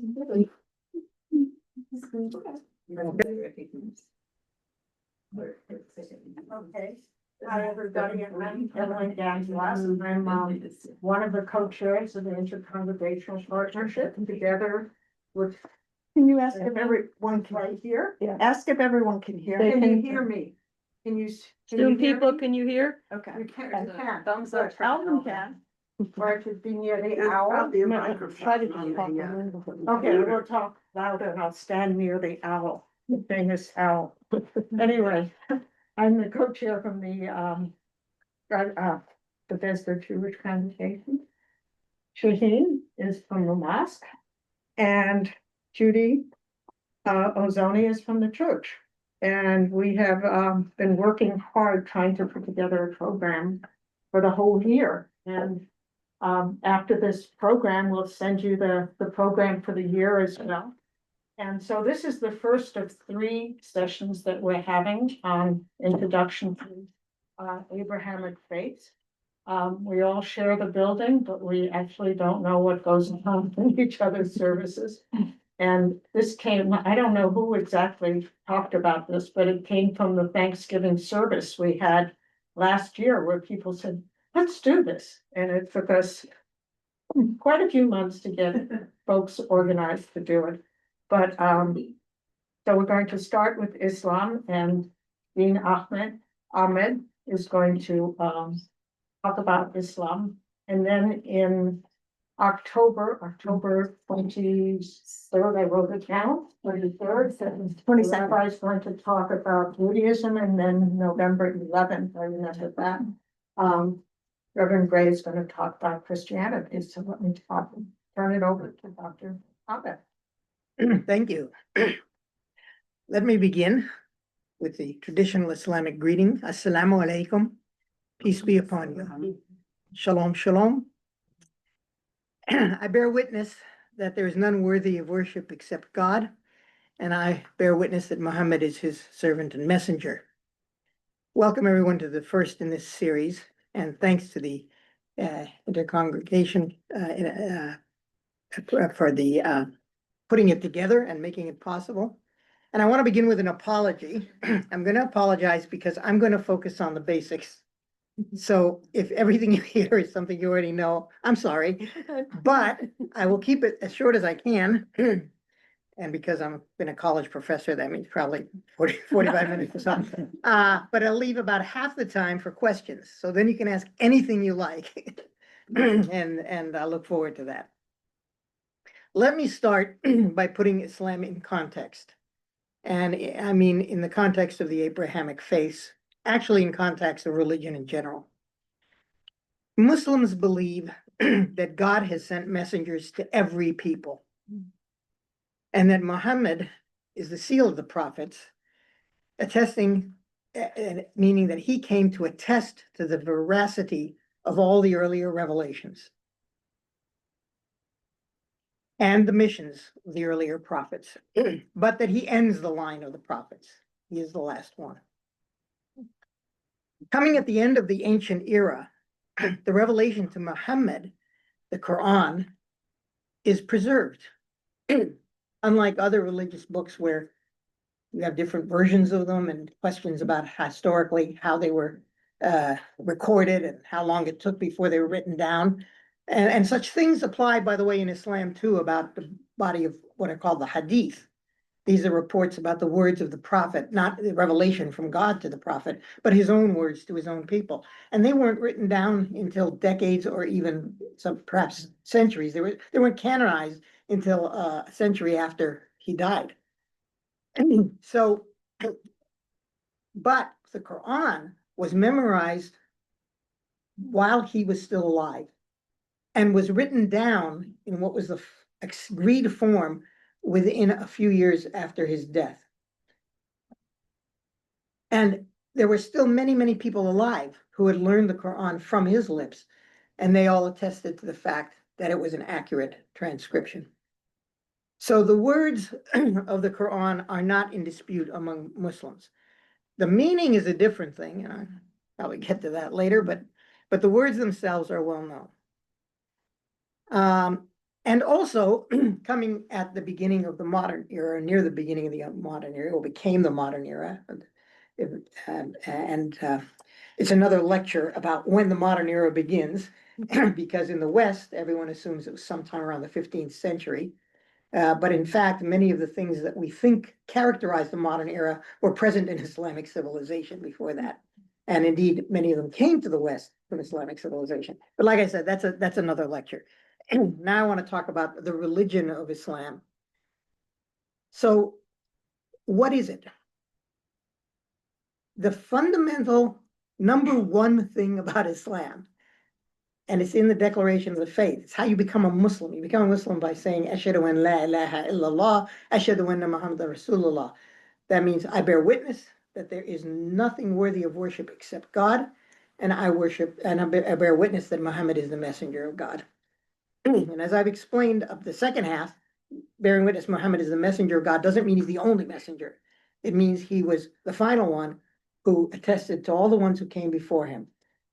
Okay. Hi, everybody. I'm Evelyn Ganslas, and I'm one of the co-chairs of the Intercongregational Partnership, and together with. Can you ask if everyone can hear? Yeah. Ask if everyone can hear? Can you hear me? Can you? Zoom people, can you hear? Okay. You can. Thumbs up. Alvin can. Or to be near the owl. Try to just talk. Okay, we'll talk louder and I'll stand near the owl, the famous owl. Anyway, I'm the co-chair from the Bethesda Jewish Congregation. Shaheen is from the mosque and Judy Ozoni is from the church. And we have been working hard trying to put together a program for the whole year. And after this program, we'll send you the program for the year as well. And so this is the first of 3 sessions that we're having on introduction to Abrahamic faith. We all share the building, but we actually don't know what goes on in each other's services. And this came, I don't know who exactly talked about this, but it came from the Thanksgiving service we had last year where people said, let's do this. And it took us quite a few months to get folks organized to do it. But so we're going to start with Islam, and Dean Ahmed is going to talk about Islam. And then in October 23rd, I wrote it down, 23rd, 22nd. Rabbi is going to talk about Judaism, and then November 11th, I remember that. Reverend Gray is going to talk about Christianity, so let me turn it over to Dr. Ahmed. Thank you. Let me begin with the traditional Islamic greeting. Assalamu alaikum. Peace be upon you. Shalom, shalom. I bear witness that there is none worthy of worship except God, and I bear witness that Muhammad is his servant and messenger. Welcome everyone to the first in this series, and thanks to the intercongregation for the putting it together and making it possible. And I want to begin with an apology. I'm going to apologize because I'm going to focus on the basics. So if everything you hear is something you already know, I'm sorry, but I will keep it as short as I can. And because I've been a college professor, that means probably 45 minutes or something. But I'll leave about half the time for questions. So then you can ask anything you like. And I look forward to that. Let me start by putting Islam in context. And I mean, in the context of the Abrahamic faith, actually in context of religion in general. Muslims believe that God has sent messengers to every people, and that Muhammad is the seal of the prophets, attesting, meaning that he came to attest to the veracity of all the earlier revelations and the missions of the earlier prophets, but that he ends the line of the prophets. He is the last one. Coming at the end of the ancient era, the revelation to Muhammad, the Quran, is preserved. Unlike other religious books where we have different versions of them and questions about historically how they were recorded and how long it took before they were written down. And such things apply, by the way, in Islam too, about the body of what are called the hadith. These are reports about the words of the prophet, not the revelation from God to the prophet, but his own words to his own people. And they weren't written down until decades or even some perhaps centuries. They weren't canonized until a century after he died. So, but the Quran was memorized while he was still alive and was written down in what was the agreed form within a few years after his death. And there were still many, many people alive who had learned the Quran from his lips, and they all attested to the fact that it was an accurate transcription. So the words of the Quran are not in dispute among Muslims. The meaning is a different thing, and I'll probably get to that later, but the words themselves are well known. And also, coming at the beginning of the modern era, near the beginning of the modern era, or became the modern era. It's another lecture about when the modern era begins, because in the West, everyone assumes it was sometime around the 15th century. But in fact, many of the things that we think characterize the modern era were present in Islamic civilization before that. And indeed, many of them came to the West from Islamic civilization. But like I said, that's another lecture. Now I want to talk about the religion of Islam. So what is it? The fundamental number one thing about Islam, and it's in the Declaration of the Faith, it's how you become a Muslim. You become a Muslim by saying, Ashhadu an la ilaha illallah, Ashhadu anna Muhammadan Rasulullah. That means I bear witness that there is nothing worthy of worship except God, and I bear witness that Muhammad is the messenger of God. And as I've explained up the second half, bearing witness Muhammad is the messenger of God doesn't mean he's the only messenger. It means he was the final one who attested to all the ones who came before him.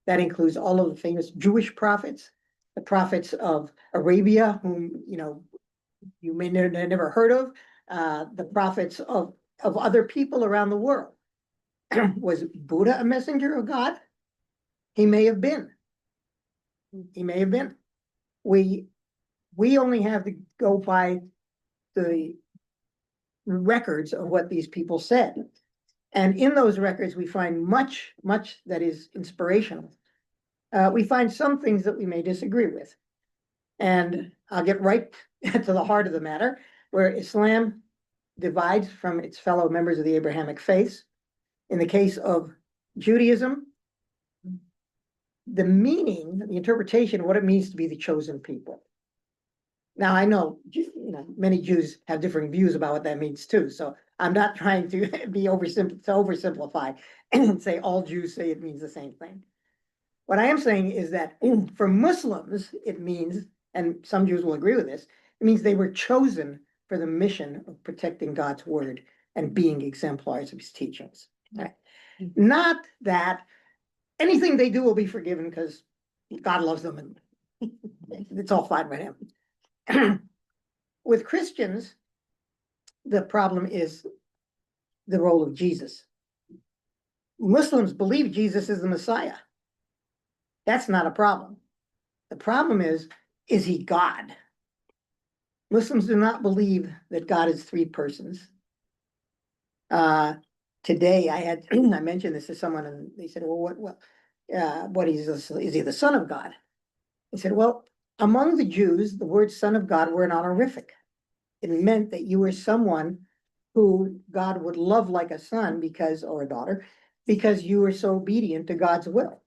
That includes all of the famous Jewish prophets, the prophets of Arabia, whom you may never heard of, the prophets of other people around the world. Was Buddha a messenger of God? He may have been. He may have been. We only have to go by the records of what these people said. And in those records, we find much that is inspirational. We find some things that we may disagree with. And I'll get right to the heart of the matter, where Islam divides from its fellow members of the Abrahamic faiths. In the case of Judaism, the meaning, the interpretation of what it means to be the chosen people. Now, I know, many Jews have different views about what that means too, so I'm not trying to be oversimplify and say all Jews say it means the same thing. What I am saying is that for Muslims, it means, and some Jews will agree with this, it means they were chosen for the mission of protecting God's word and being exemplars of his teachings. Right? Not that anything they do will be forgiven because God loves them and it's all fine with him. With Christians, the problem is the role of Jesus. Muslims believe Jesus is the Messiah. That's not a problem. The problem is he God? Muslims do not believe that God is three persons. Today I mentioned this to someone and they said, well, what is he the son of God? I said, well, among the Jews, the word son of God were an honorific. It meant that you were someone who God would love like a son or a daughter, because you were so obedient to God's will.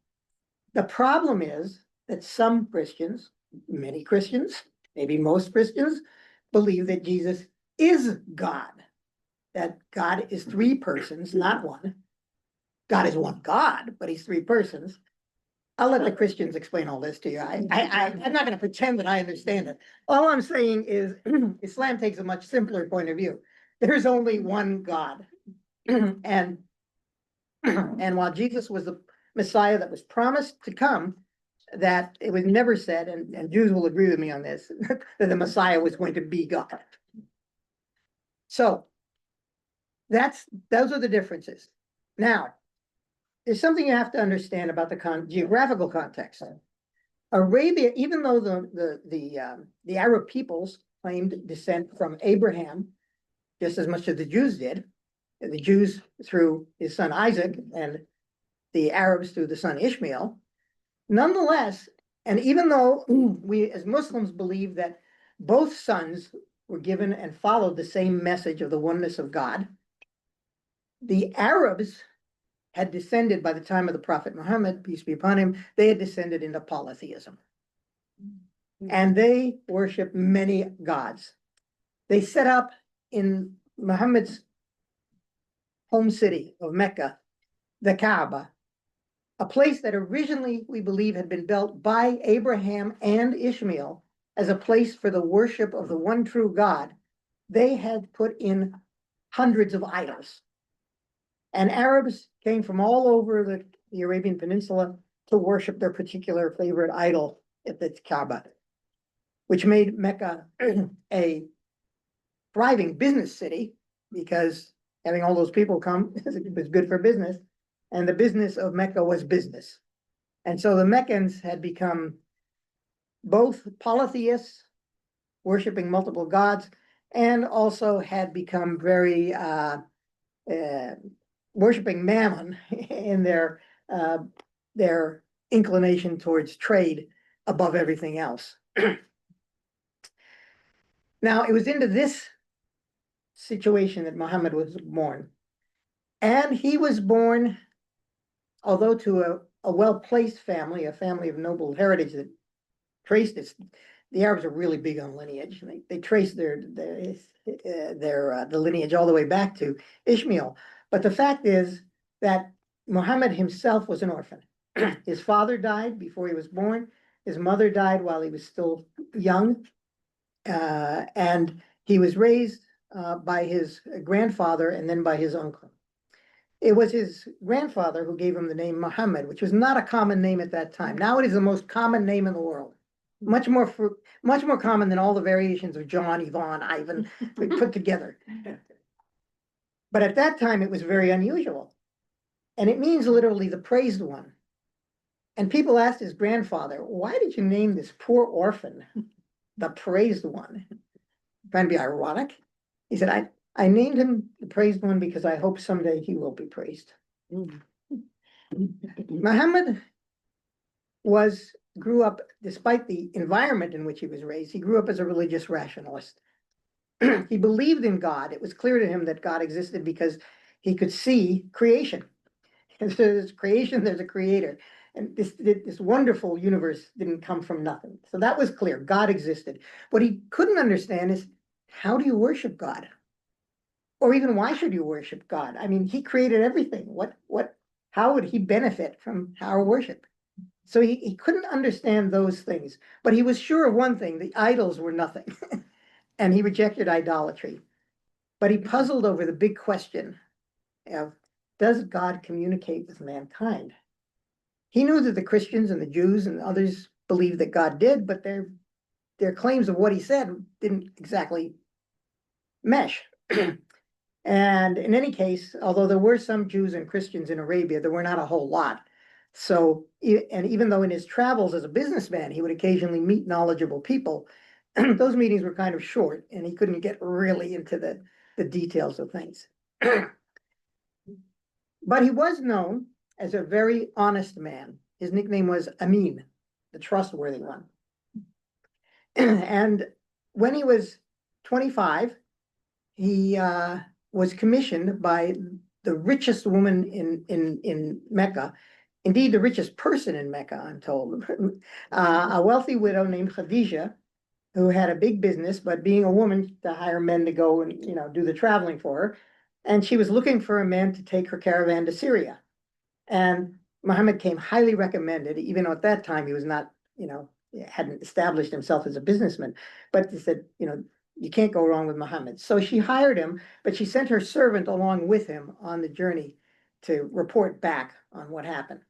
The problem is that some Christians, many Christians, maybe most Christians, believe that Jesus is God, that God is three persons, not one. God is one God, but he's three persons. I'll let the Christians explain all this to you. I'm not going to pretend that I understand it. All I'm saying is Islam takes a much simpler point of view. There's only one God. And while Jesus was the Messiah that was promised to come, that it was never said, and Jews will agree with me on this, that the Messiah was going to be God. So those are the differences. Now, there's something you have to understand about the geographical context. Arabia, even though the Arab peoples claimed descent from Abraham, just as much as the Jews did, the Jews through his son Isaac and the Arabs through the son Ishmael, nonetheless, and even though we as Muslims believe that both sons were given and followed the same message of the oneness of God, the Arabs had descended by the time of the Prophet Muhammad, peace be upon him, they had descended into polytheism. And they worship many gods. They set up in Muhammad's home city of Mecca, the Kaaba, a place that originally we believe had been built by Abraham and Ishmael as a place for the worship of the one true God. They had put in hundreds of idols. And Arabs came from all over the Arabian Peninsula to worship their particular favorite idol at the Kaaba. which made Mecca a thriving business city, because having all those people come was good for business. And the business of Mecca was business. And so the Meccans had become both polytheists, worshiping multiple gods, and also had become very worshiping Mammon in their inclination towards trade above everything else. Now, it was into this situation that Muhammad was born. And he was born, although to a well-placed family, a family of noble heritage that traced its, the Arabs are really big on lineage. They trace the lineage all the way back to Ishmael. But the fact is that Muhammad himself was an orphan. His father died before he was born. His mother died while he was still young. And he was raised by his grandfather and then by his uncle. It was his grandfather who gave him the name Muhammad, which was not a common name at that time. Now it is the most common name in the world. Much more common than all the variations of John, Yvonne, Ivan put together. But at that time, it was very unusual. And it means literally the praised one. And people asked his grandfather, why did you name this poor orphan the praised one? Trying to be ironic. He said, I named him the praised one because I hope someday he will be praised. Muhammad grew up, despite the environment in which he was raised, he grew up as a religious rationalist. He believed in God. It was clear to him that God existed because he could see creation. And so there's creation, there's a creator. And this wonderful universe didn't come from nothing. So that was clear. God existed. What he couldn't understand is, how do you worship God? Or even, why should you worship God? I mean, he created everything. How would he benefit from our worship? So he couldn't understand those things, but he was sure of one thing: the idols were nothing. And he rejected idolatry. But he puzzled over the big question of, does God communicate with mankind? He knew that the Christians and the Jews and others believed that God did, but their claims of what he said didn't exactly mesh. And in any case, although there were some Jews and Christians in Arabia, there were not a whole lot. So, and even though in his travels as a businessman, he would occasionally meet knowledgeable people, those meetings were kind of short, and he couldn't get really into the details of things. But he was known as a very honest man. His nickname was Amin, the trustworthy one. And when he was 25, he was commissioned by the richest woman in Mecca, indeed the richest person in Mecca, I'm told, a wealthy widow named Khadija, who had a big business, but being a woman, to hire men to go and do the traveling for her. And she was looking for a man to take her caravan to Syria. And Muhammad came highly recommended, even though at that time he was not, hadn't established himself as a businessman. But he said, you can't go wrong with Muhammad. So she hired him, but she sent her servant along with him on the journey to report back on what happened.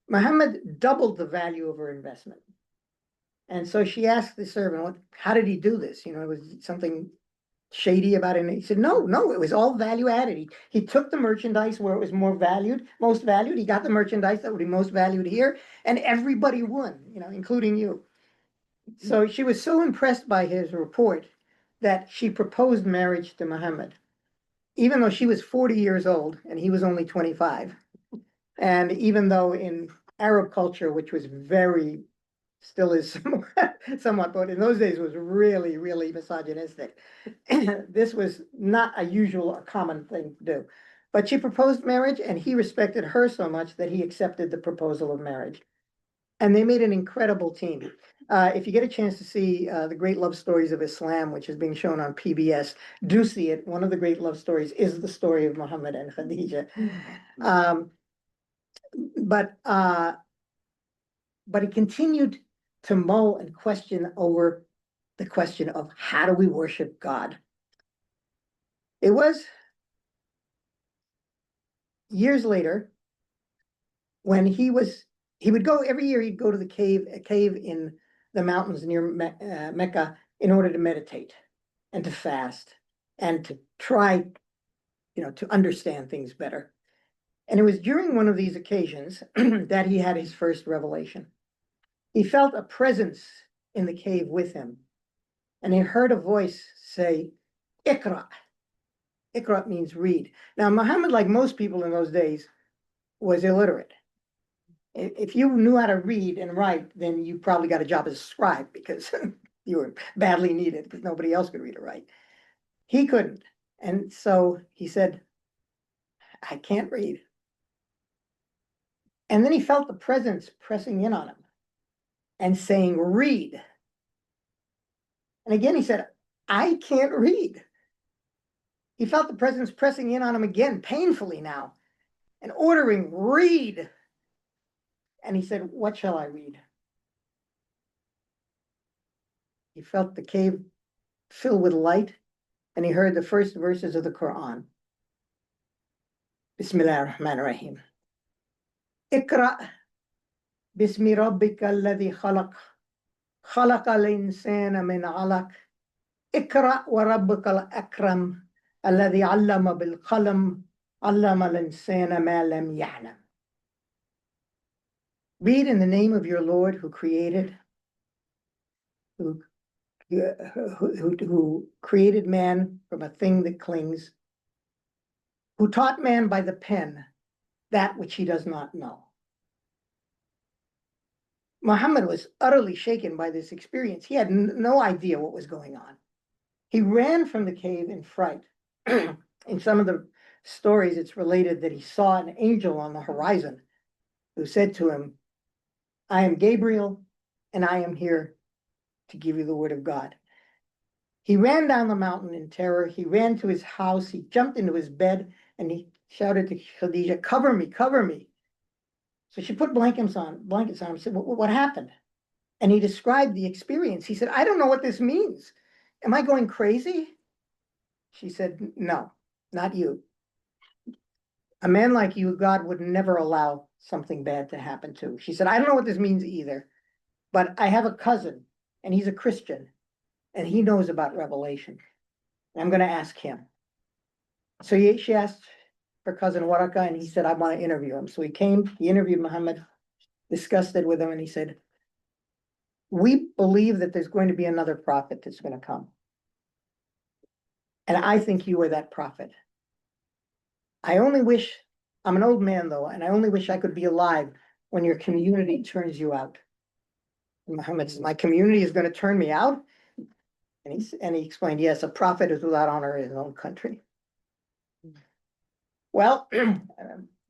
Muhammad doubled the value of her investment. And so she asked the servant, how did he do this? Was something shady about it? And he said, no, it was all value added. He took the merchandise where it was most valued. He got the merchandise that would be most valued here, and everybody won, including you. So she was so impressed by his report that she proposed marriage to Muhammad, even though she was 40 years old and he was only 25. And even though in Arab culture, which was still is somewhat, but in those days was really, really misogynistic, this was not a usual or common thing to do. But she proposed marriage, and he respected her so much that he accepted the proposal of marriage. And they made an incredible team. If you get a chance to see the Great Love Stories of Islam, which is being shown on PBS, do see it. One of the great love stories is the story of Muhammad and Khadija. But he continued to mull and question over the question of, how do we worship God? It was years later when he would go every year, he'd go to a cave in the mountains near Mecca in order to meditate and to fast and to try, to understand things better. And it was during one of these occasions that he had his first revelation. He felt a presence in the cave with him, and he heard a voice say, Iqra. Iqra means read. Now, Muhammad, like most people in those days, was illiterate. If you knew how to read and write, then you probably got a job as a scribe because you were badly needed because nobody else could read or write. He couldn't. And so he said, I can't read. And then he felt the presence pressing in on him and saying, read. And again, he said, I can't read. He felt the presence pressing in on him again, painfully now, and ordering, read. And he said, what shall I read? He felt the cave fill with light, and he heard the first verses of the Quran. Bismillah ar-Rahman ar-Rahim. Iqra bismi rabbika alladhi khalaq. خلق الإنسان من علق اقرأ وربك الأكرم الذي علم بالقلم علم الإنسان ما لم يعلم. Read in the name of your Lord who created, who created man from a thing that clings, who taught man by the pen that which he does not know. Muhammad was utterly shaken by this experience. He had no idea what was going on. He ran from the cave in fright. In some of the stories, it's related that he saw an angel on the horizon who said to him, I am Gabriel, and I am here to give you the word of God. He ran down the mountain in terror. He ran to his house. He jumped into his bed, and he shouted to Khadija, cover me, cover me. So she put blankets on him and said, what happened? And he described the experience. He said, I don't know what this means. Am I going crazy? She said, no, not you. A man like you, God would never allow something bad to happen to. She said, I don't know what this means either, but I have a cousin, and he's a Christian, and he knows about Revelation. I'm going to ask him. So she asked her cousin Waraka, and he said, I want to interview him. So he came, he interviewed Muhammad, discussed it with him, and he said, we believe that there's going to be another prophet that's going to come. And I think you are that prophet. I only wish, I'm an old man though, and I only wish I could be alive when your community turns you out. And Muhammad says, my community is going to turn me out? And he explained, yes, a prophet is without honor in his own country. Well,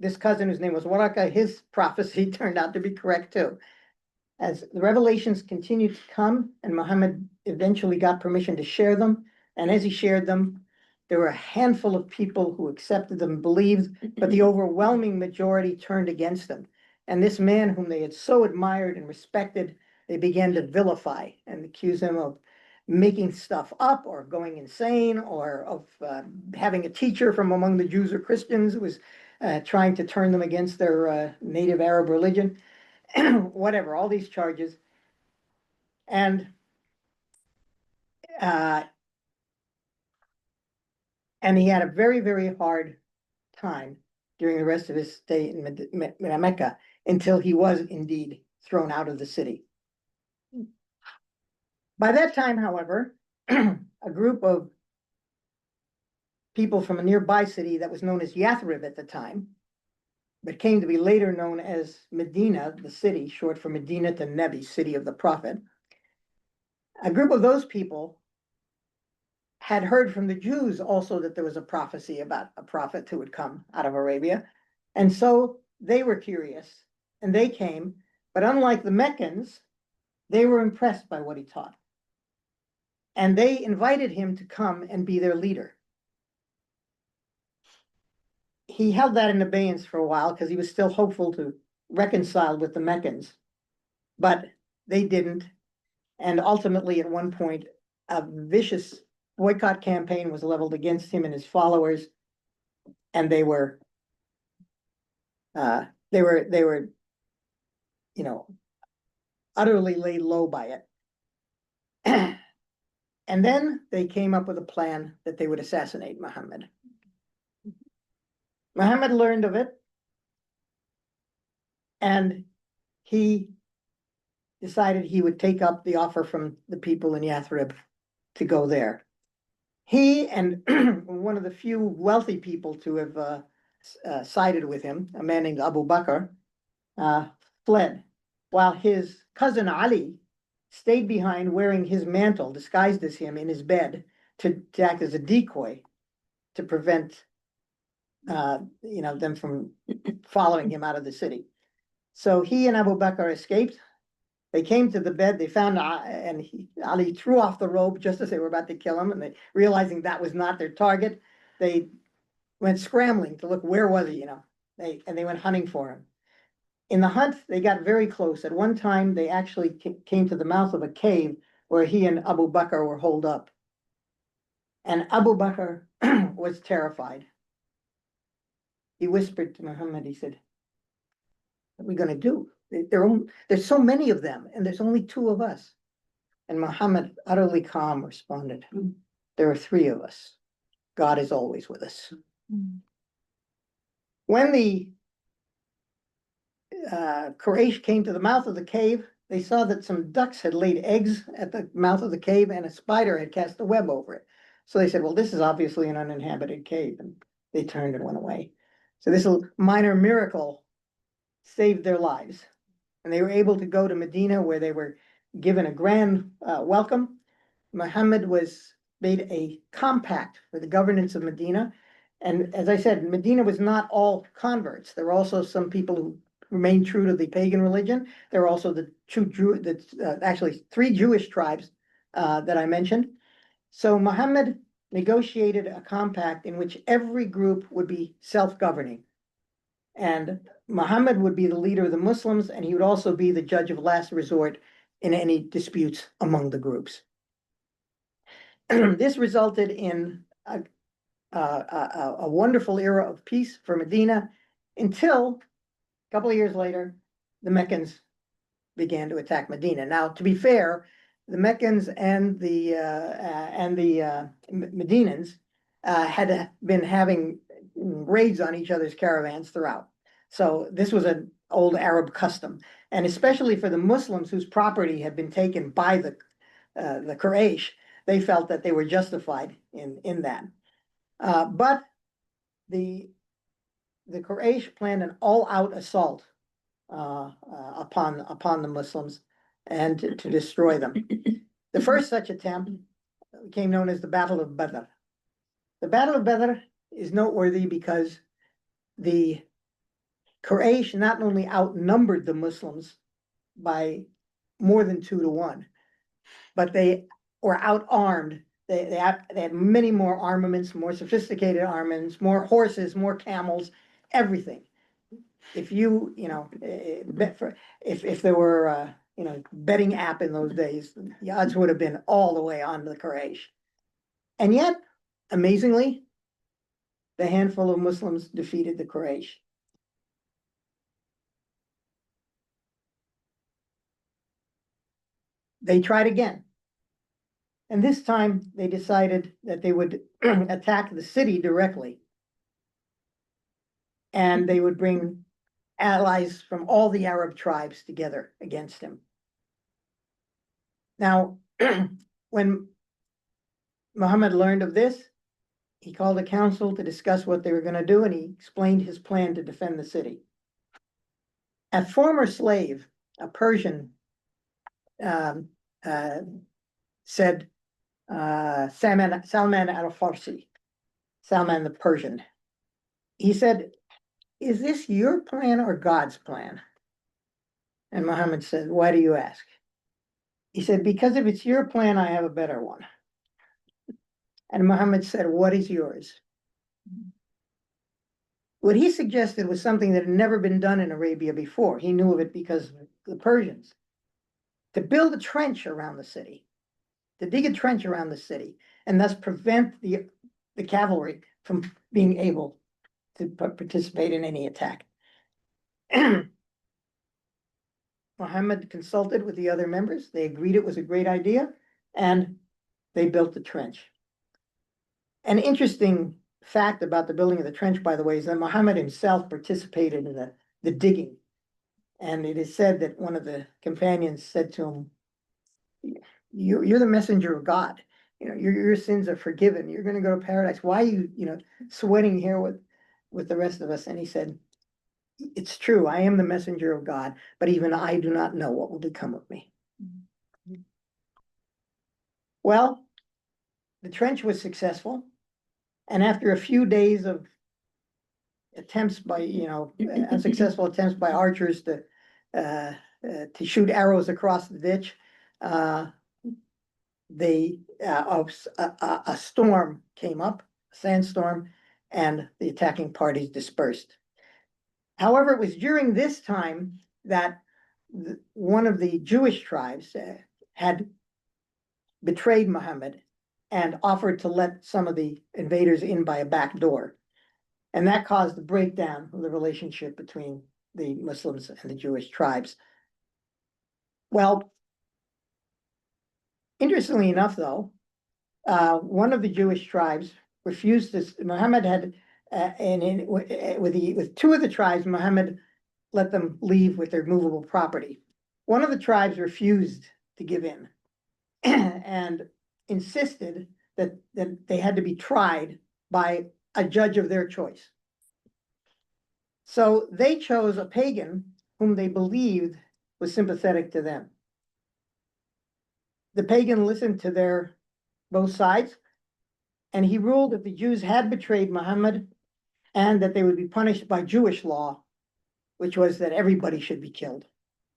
this cousin whose name was Waraka, his prophecy turned out to be correct too. As the revelations continued to come, and Muhammad eventually got permission to share them, and as he shared them, there were a handful of people who accepted them and believed, but the overwhelming majority turned against them. And this man whom they had so admired and respected, they began to vilify and accuse him of making stuff up or going insane or of having a teacher from among the Jews or Christians who was trying to turn them against their native Arab religion. Whatever, all these charges. And he had a very, very hard time during the rest of his stay in Mecca until he was indeed thrown out of the city. By that time, however, a group of people from a nearby city that was known as Yathrib at the time, but came to be later known as Medina, the city, short for Medina to Nebi, city of the prophet. A group of those people had heard from the Jews also that there was a prophecy about a prophet who would come out of Arabia. And so they were curious and they came, but unlike the Meccans, they were impressed by what he taught. And they invited him to come and be their leader. He held that in abeyance for a while because he was still hopeful to reconcile with the Meccans, but they didn't. And ultimately, at one point, a vicious boycott campaign was leveled against him and his followers, and they were, utterly laid low by it. And then they came up with a plan that they would assassinate Muhammad. Muhammad learned of it. And he decided he would take up the offer from the people in Yathrib to go there. He and one of the few wealthy people to have sided with him, a man named Abu Bakr, fled, while his cousin Ali stayed behind wearing his mantle, disguised as him, in his bed to act as a decoy to prevent them from following him out of the city. So he and Abu Bakr escaped. They came to the bed, they found, Ali threw off the robe just as they were about to kill him, and realizing that was not their target, they went scrambling to look, where was he, they went hunting for him. In the hunt, they got very close. At one time, they actually came to the mouth of a cave where he and Abu Bakr were holed up. And Abu Bakr was terrified. He whispered to Muhammad, he said, "What are we gonna do? There's so many of them, and there's only two of us." And Muhammad, utterly calm, responded, "There are three of us. God is always with us." When the Quraysh came to the mouth of the cave, they saw that some ducks had laid eggs at the mouth of the cave and a spider had cast a web over it. So they said, well, this is obviously an uninhabited cave, and they turned and went away. So this minor miracle saved their lives. And they were able to go to Medina, where they were given a grand welcome. Muhammad was made a compact for the governance of Medina. And as I said, Medina was not all converts. There were also some people who remained true to the pagan religion. There were also actually 3 Jewish tribes that I mentioned. So Muhammad negotiated a compact in which every group would be self-governing. And Muhammad would be the leader of the Muslims, and he would also be the judge of last resort in any disputes among the groups. This resulted in a wonderful era of peace for Medina until a couple of years later, the Meccans began to attack Medina. Now, to be fair, the Meccans and the Medinans had been having raids on each other's caravans throughout. So this was an old Arab custom, and especially for the Muslims whose property had been taken by the Quraysh, they felt that they were justified in that. But the Quraysh planned an all-out assault upon the Muslims and to destroy them. The first such attempt became known as the Battle of Badr. The Battle of Badr is noteworthy because the Quraysh not only outnumbered the Muslims by more than 2 to 1, but they were outarmed. They had many more armaments, more sophisticated armaments, more horses, more camels, everything. If if there were betting app in those days, the odds would have been all the way on the Quraysh. And yet, amazingly, the handful of Muslims defeated the Quraysh. They tried again. And this time they decided that they would attack the city directly. And they would bring allies from all the Arab tribes together against him. Now, when Muhammad learned of this, he called a council to discuss what they were going to do, and he explained his plan to defend the city. A former slave, a Persian, said, Salman al-Farsi, Salman the Persian, he said, "Is this your plan or God's plan?" And Muhammad said, "Why do you ask?" He said, "Because if it's your plan, I have a better one." And Muhammad said, "What is yours?" What he suggested was something that had never been done in Arabia before. He knew of it because of the Persians. To build a trench around the city, to dig a trench around the city, and thus prevent the cavalry from being able to participate in any attack. Muhammad consulted with the other members. They agreed it was a great idea. and they built the trench. An interesting fact about the building of the trench, by the way, is that Muhammad himself participated in the digging. And it is said that one of the companions said to him, you're the messenger of God. You know, your sins are forgiven. You're gonna go to paradise. Why are you sweating here with the rest of us? And he said, it's true, I am the messenger of God, but even I do not know what will become of me. Well, the trench was successful. And after a few days of attempts by, unsuccessful attempts by archers to shoot arrows across the ditch, a storm came up, a sandstorm, and the attacking parties dispersed. However, it was during this time that one of the Jewish tribes had betrayed Muhammad and offered to let some of the invaders in by a back door. And that caused the breakdown of the relationship between the Muslims and the Jewish tribes. Well, interestingly enough, though, one of the Jewish tribes refused this. Muhammad had, with two of the tribes, Muhammad let them leave with their movable property. One of the tribes refused to give in and insisted that they had to be tried by a judge of their choice. So they chose a pagan whom they believed was sympathetic to them. The pagan listened to their both sides, and he ruled that the Jews had betrayed Muhammad and that they would be punished by Jewish law, which was that everybody should be killed,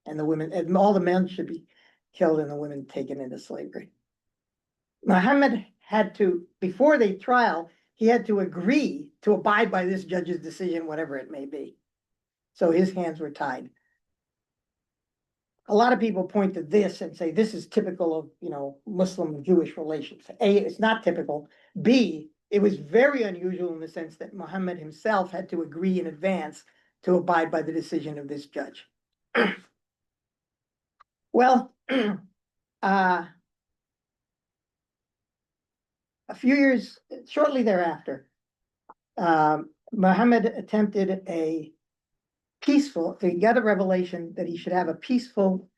and the women, and all the men should be killed and the women taken into slavery. Muhammad had to, before the trial, he had to agree to abide by this judge's decision, whatever it may be. So his hands were tied. A lot of people point to this and say this is typical of Muslim and Jewish relations. A, it's not typical. B, it was very unusual in the sense that Muhammad himself had to agree in advance to abide by the decision of this judge. Well, a few years shortly thereafter, Muhammad attempted he got a revelation that he should have a peaceful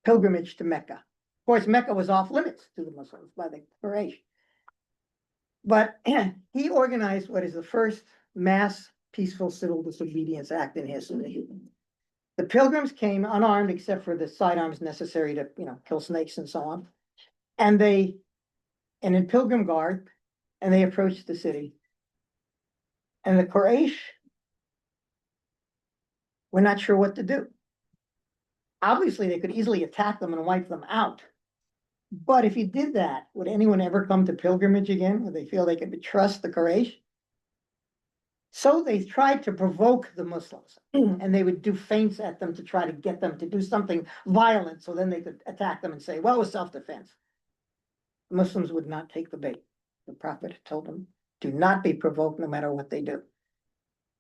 pilgrimage to Mecca. Of course, Mecca was off limits to the Muslims by the Quraysh. But he organized what is the first mass peaceful civil disobedience act in history. The pilgrims came unarmed except for the sidearms necessary to, kill snakes and so on. And in pilgrim guard, and they approached the city. And the Quraysh were not sure what to do. Obviously, they could easily attack them and wipe them out. But if you did that, would anyone ever come to pilgrimage again? Would they feel they could trust the Quraysh? So they tried to provoke the Muslims, and they would do feints at them to try to get them to do something violent, so then they could attack them and say, well, it was self-defense. The Muslims would not take the bait. The Prophet told them, do not be provoked no matter what they do.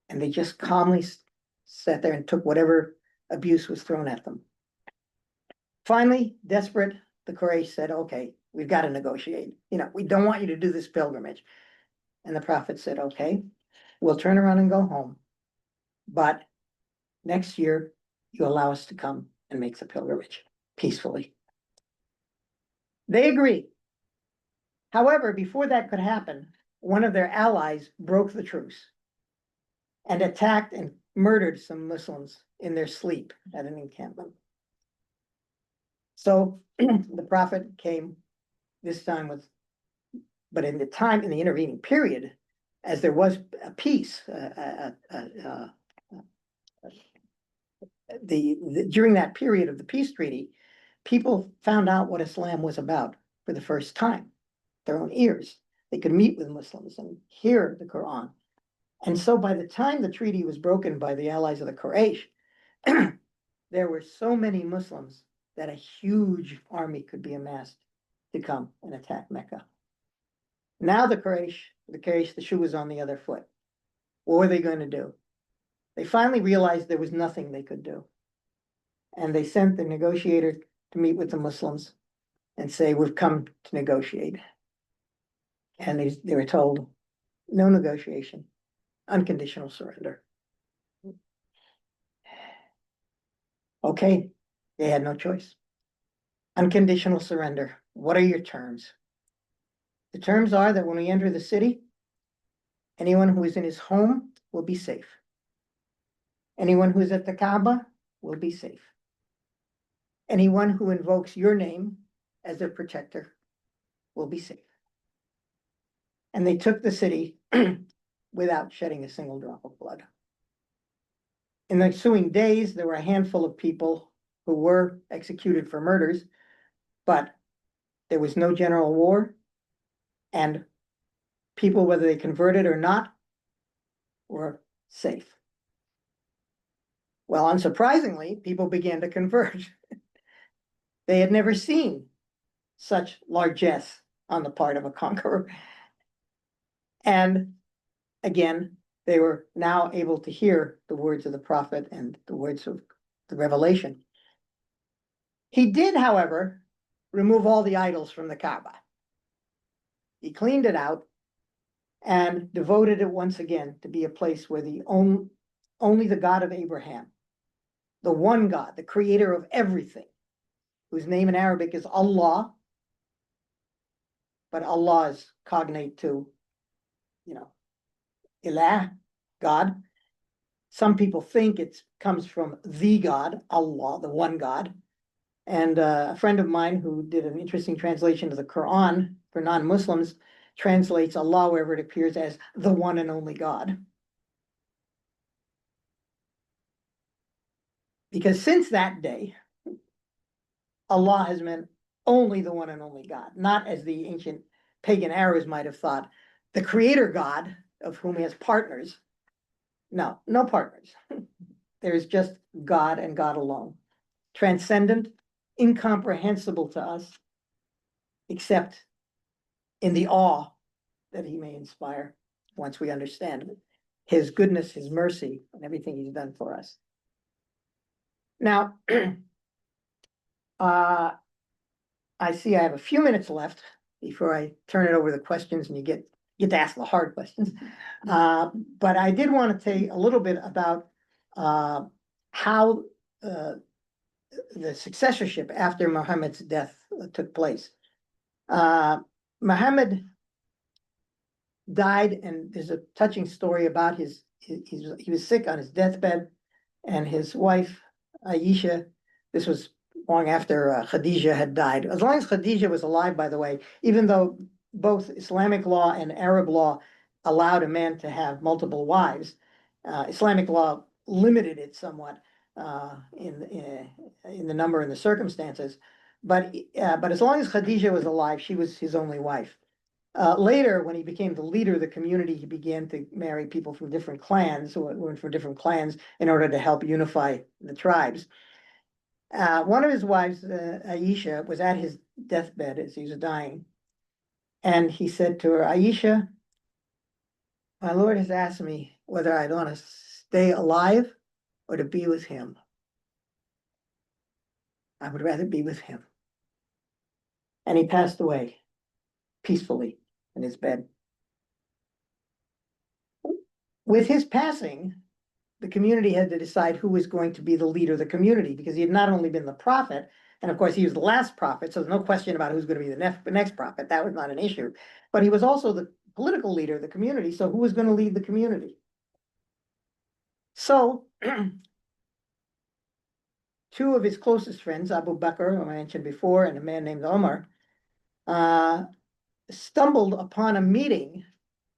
And they just calmly sat there and took whatever abuse was thrown at them. Finally, desperate, the Quraysh said, okay, we've got to negotiate. We don't want you to do this pilgrimage. And the Prophet said, okay, we'll turn around and go home. But next year, you allow us to come and make the pilgrimage peacefully. They agreed. However, before that could happen, one of their allies broke the truce and attacked and murdered some Muslims in their sleep at an encampment. So the Prophet came this time but in the intervening period, as there was a peace, during that period of the peace treaty, people found out what Islam was about for the first time, their own ears. They could meet with Muslims and hear the Quran. And so by the time the treaty was broken by the allies of the Quraysh, there were so many Muslims that a huge army could be amassed to come and attack Mecca. Now the shoe was on the other foot. What were they going to do? They finally realized there was nothing they could do. And they sent the negotiator to meet with the Muslims. and say, we've come to negotiate. And they were told, no negotiation, unconditional surrender. Okay, they had no choice. Unconditional surrender. What are your terms? The terms are that when we enter the city, anyone who is in his home will be safe. Anyone who is at the Kaaba will be safe. Anyone who invokes your name as their protector will be safe. And they took the city without shedding a single drop of blood. In the ensuing days, there were a handful of people who were executed for murders, but there was no general war, and people, whether they converted or not, were safe. Well, unsurprisingly, people began to convert. They had never seen such largesse on the part of a conqueror. And again, they were now able to hear the words of the prophet and the words of the revelation. He did, however, remove all the idols from the Kaaba. He cleaned it out and devoted it once again to be a place where only the God of Abraham, the one God, the creator of everything, whose name in Arabic is Allah, but Allah is cognate to, Ilah, God. Some people think it comes from the God, Allah, the one God. And a friend of mine who did an interesting translation of the Quran for non-Muslims translates Allah wherever it appears as the one and only God. Because since that day, Allah has meant only the one and only God, not as the ancient pagan Arabs might have thought, the creator God of whom he has partners. No, no partners. There is just God and God alone. Transcendent, incomprehensible to us, except in the awe that he may inspire once we understand his goodness, his mercy, and everything he's done for us. Now, I see I have a few minutes left before I turn it over to questions and you get to ask the hard questions. But I did want to say a little bit about how the successorship after Muhammad's death took place. Muhammad died, and there's a touching story about he was sick on his deathbed, and his wife, Aisha, this was long after Khadijah had died. As long as Khadijah was alive, by the way, even though both Islamic law and Arab law allowed a man to have multiple wives, Islamic law limited it somewhat in the number and the circumstances. But as long as Khadijah was alive, she was his only wife. Later, when he became the leader of the community, he began to marry people from different clans, in order to help unify the tribes. One of his wives, Aisha, was at his deathbed as he was dying. And he said to her, Aisha, my Lord has asked me whether I'd want to stay alive or to be with him. I would rather be with him. And he passed away peacefully in his bed. With his passing, the community had to decide who was going to be the leader of the community, because he had not only been the prophet, and of course he was the last prophet, so there's no question about who's going to be the next prophet. That was not an issue. But he was also the political leader of the community, so who was going to lead the community? So two of his closest friends, Abu Bakr, who I mentioned before, and a man named Omar, stumbled upon a meeting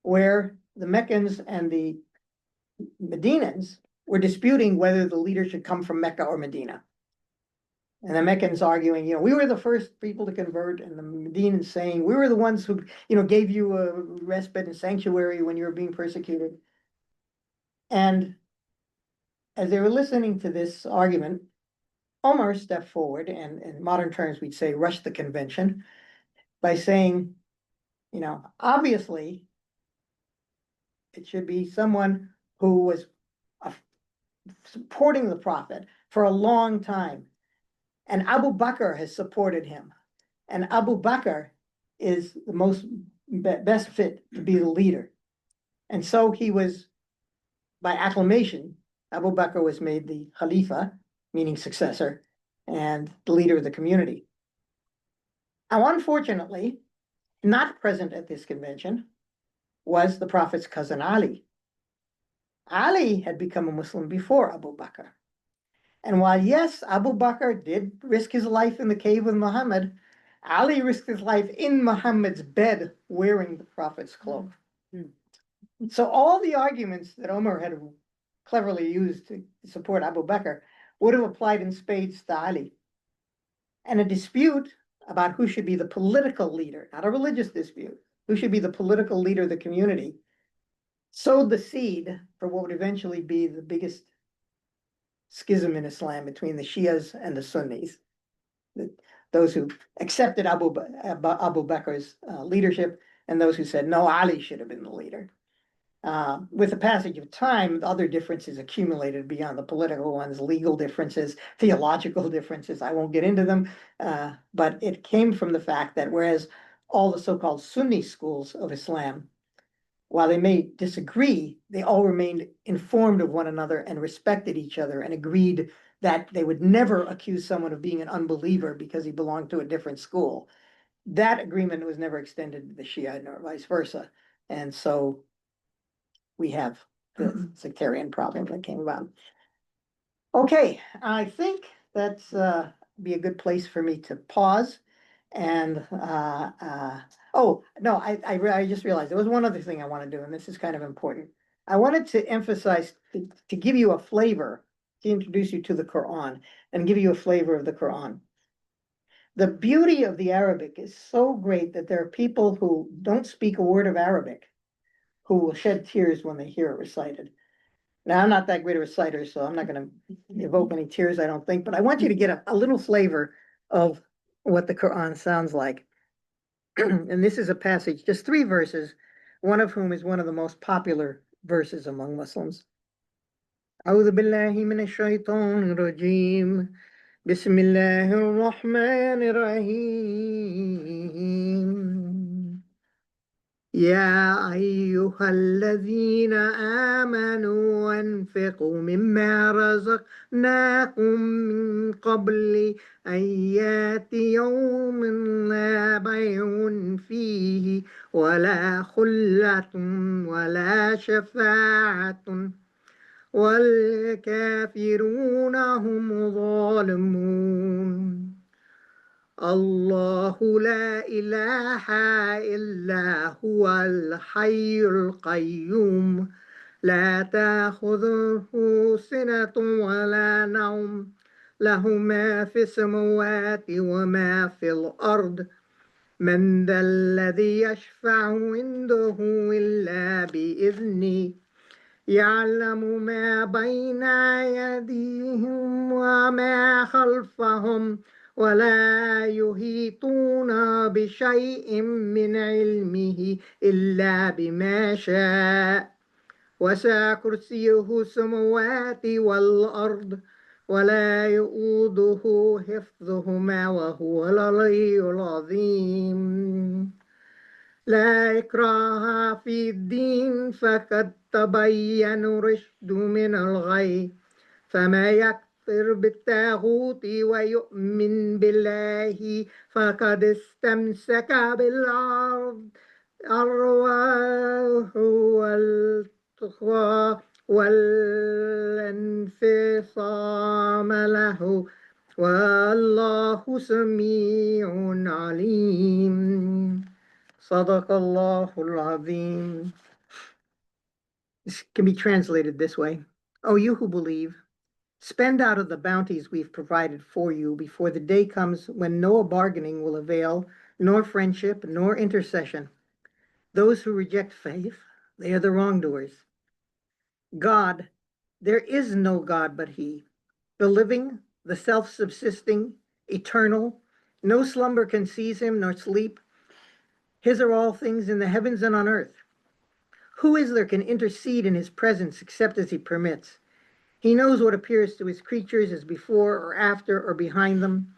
where the Meccans and the Medinans were disputing whether the leader should come from Mecca or Medina. And the Meccans arguing, we were the first people to convert, and the Medinans saying, we were the ones who, gave you a respite and sanctuary when you were being persecuted. And as they were listening to this argument, Omar stepped forward, and in modern terms, we'd say rushed the convention by saying, obviously, it should be someone who was supporting the prophet for a long time. And Abu Bakr has supported him. And Abu Bakr is the most best fit to be the leader. And so he was, by acclamation, Abu Bakr was made the Khalifa, meaning successor, and the leader of the community. Now, unfortunately, not present at this convention was the Prophet's cousin Ali. Ali had become a Muslim before Abu Bakr. And while, yes, Abu Bakr did risk his life in the cave with Muhammad, Ali risked his life in Muhammad's bed wearing the Prophet's cloak. So all the arguments that Omar had cleverly used to support Abu Bakr would have applied in spades to Ali. And a dispute about who should be the political leader, not a religious dispute, who should be the political leader of the community, sowed the seed for what would eventually be the biggest schism in Islam between the Shias and the Sunnis. Those who accepted Abu Bakr's leadership and those who said, no, Ali should have been the leader. With the passage of time, other differences accumulated beyond the political ones, legal differences, theological differences. I won't get into them, but it came from the fact that whereas all the so-called Sunni schools of Islam, while they may disagree, they all remained informed of one another and respected each other and agreed that they would never accuse someone of being an unbeliever because he belonged to a different school. That agreement was never extended to the Shia nor vice versa. And so we have the sectarian problem that came about. Okay, I think that's be a good place for me to pause. And oh no, I just realized there was one other thing I want to do, and this is kind of important. I wanted to emphasize to give you a flavor, to introduce you to the Quran and give you a flavor of the Quran. The beauty of the Arabic is so great that there are people who don't speak a word of Arabic who will shed tears when they hear it recited. Now, I'm not that great a reciter, so I'm not going to evoke any tears, I don't think, but I want you to get a little flavor of what the Quran sounds like. And this is a passage, just 3 verses, one of whom is one of the most popular verses among Muslims. أعوذ بالله من الشيطان الرجيم بسم الله الرحمن الرحيم يا أيها الذين آمنوا أنفقوا مما رزقناكم من قبل أن يأتي يوم لا بيع فيه ولا خلة ولا شفاعة والكافرون هم ظالمون الله لا إله إلا هو الحي القيوم لا تأخذه سنة ولا نوم له ما في السماوات وما في الأرض من ذا الذي يشفع عنده إلا بإذنه يعلم ما بين أيديهم وما خلفهم ولا يحيطون بشيء من علمه إلا بما شاء وسع كرسيه السماوات والأرض ولا يؤوده حفظهما وهو العلي العظيم لا إكراه في الدين فقد تبين الرشد من الغي فما يكفر بالطاغوت ويؤمن بالله فقد استمسك بالعرض والتقوى والانفصام له والله سميع عليم صدق الله العظيم. This can be translated this way. O you who believe, spend out of the bounties we've provided for you before the day comes when no bargaining will avail, nor friendship, nor intercession. Those who reject faith, they are the wrongdoers. God, there is no God but He, the living, the self-subsisting, eternal. No slumber can seize Him, nor sleep. His are all things in the heavens and on earth. Who is there can intercede in His presence except as He permits? He knows what appears to His creatures as before or after or behind them.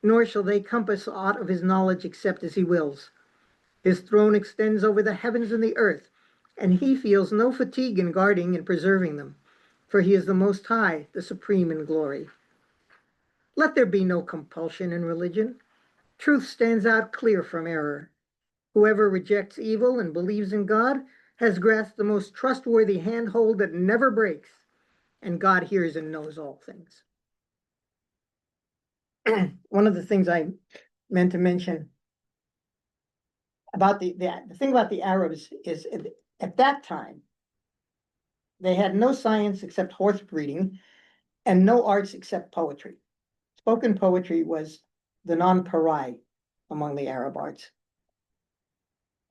nor shall they compass aught of his knowledge except as he wills. His throne extends over the heavens and the earth, and he feels no fatigue in guarding and preserving them, for he is the Most High, the supreme in glory. Let there be no compulsion in religion. Truth stands out clear from error. Whoever rejects evil and believes in God has grasped the most trustworthy handhold that never breaks, and God hears and knows all things. One of the things I meant to mention about the thing about the Arabs is at that time, they had no science except horse breeding and no arts except poetry. Spoken poetry was the non-parai among the Arab arts.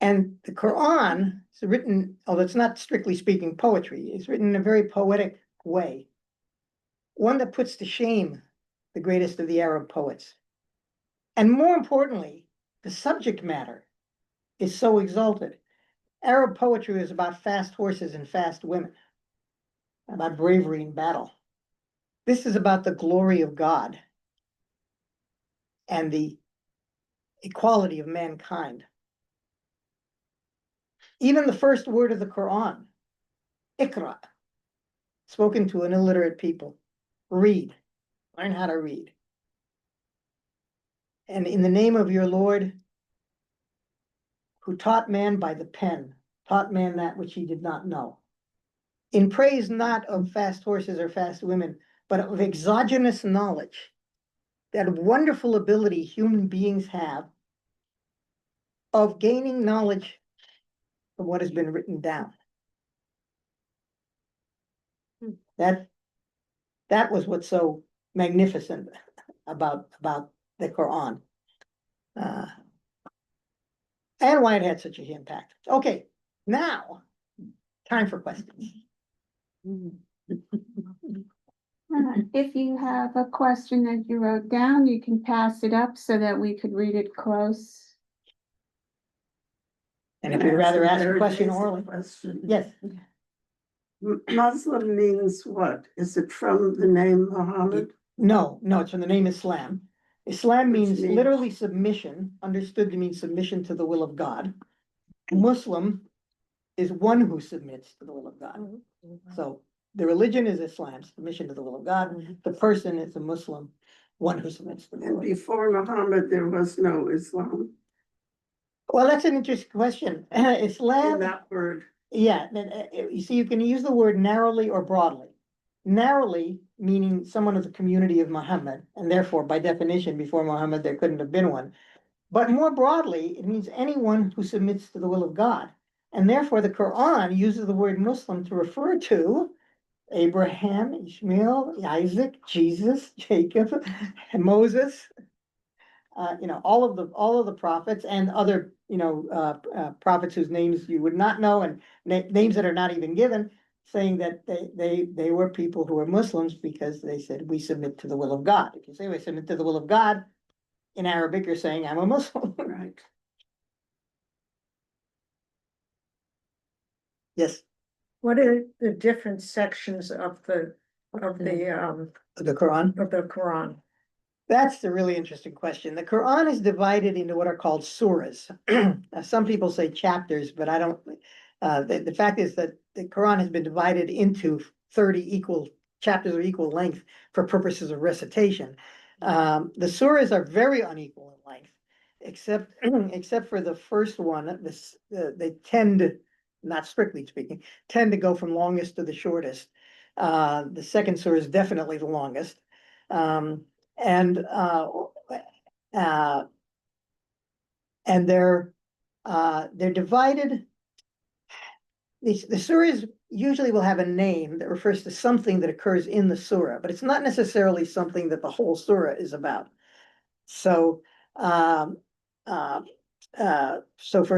And the Quran is written, although it's not strictly speaking poetry, it's written in a very poetic way, one that puts to shame the greatest of the Arab poets. And more importantly, the subject matter is so exalted. Arab poetry is about fast horses and fast women, about bravery in battle. This is about the glory of God and the equality of mankind. Even the first word of the Quran, Ikra, spoken to an illiterate people, read, learn how to read. And in the name of your Lord, who taught man by the pen, taught man that which he did not know. In praise not of fast horses or fast women, but of exogenous knowledge, that wonderful ability human beings have of gaining knowledge from what has been written down. That was what's so magnificent about the Quran. And why it had such a impact. Okay, now, time for questions. If you have a question that you wrote down, you can pass it up so that we could read it close. And if you'd rather ask a question Very orally, basic question. yes, Muslim means what? Is it from the name Muhammad? no, it's from the name Islam. Islam Which means means- literally submission, understood to mean submission to the will of God. Muslim is one who submits to the will of God. So the religion is Islam, submission to the will of God. The person is a Muslim, one who submits to the will And of God. before Muhammad, there was no Islam Well, that's an interesting question. in Islam, that word. yeah, you see, you can use the word narrowly or broadly. Narrowly, meaning someone of the community of Muhammad, and therefore, by definition, before Muhammad, there couldn't have been one. But more broadly, it means anyone who submits to the will of God. And therefore, the Quran uses the word Muslim to refer to Abraham, Ishmael, Isaac, Jesus, Jacob, Moses, all of the prophets and other, prophets whose names you would not know and names that are not even given, saying that they were people who were Muslims because they said, we submit to the will of God. If you say we submit to the will of God, in Arabic, you're saying I'm a Muslim. Right. Yes, What are the different sections of the the Quran. That's the really interesting question. The Quran is divided into what are called surahs. Some people say chapters, but I don't. The fact is that the Quran has been divided into 30 equal chapters of equal length for purposes of recitation. The surahs are very unequal in length, except for the first one. They tend, not strictly speaking, to go from longest to the shortest. The second surah is definitely the longest. And they're divided. The surahs usually will have a name that refers to something that occurs in the surah, but it's not necessarily something that the whole surah is about. So, for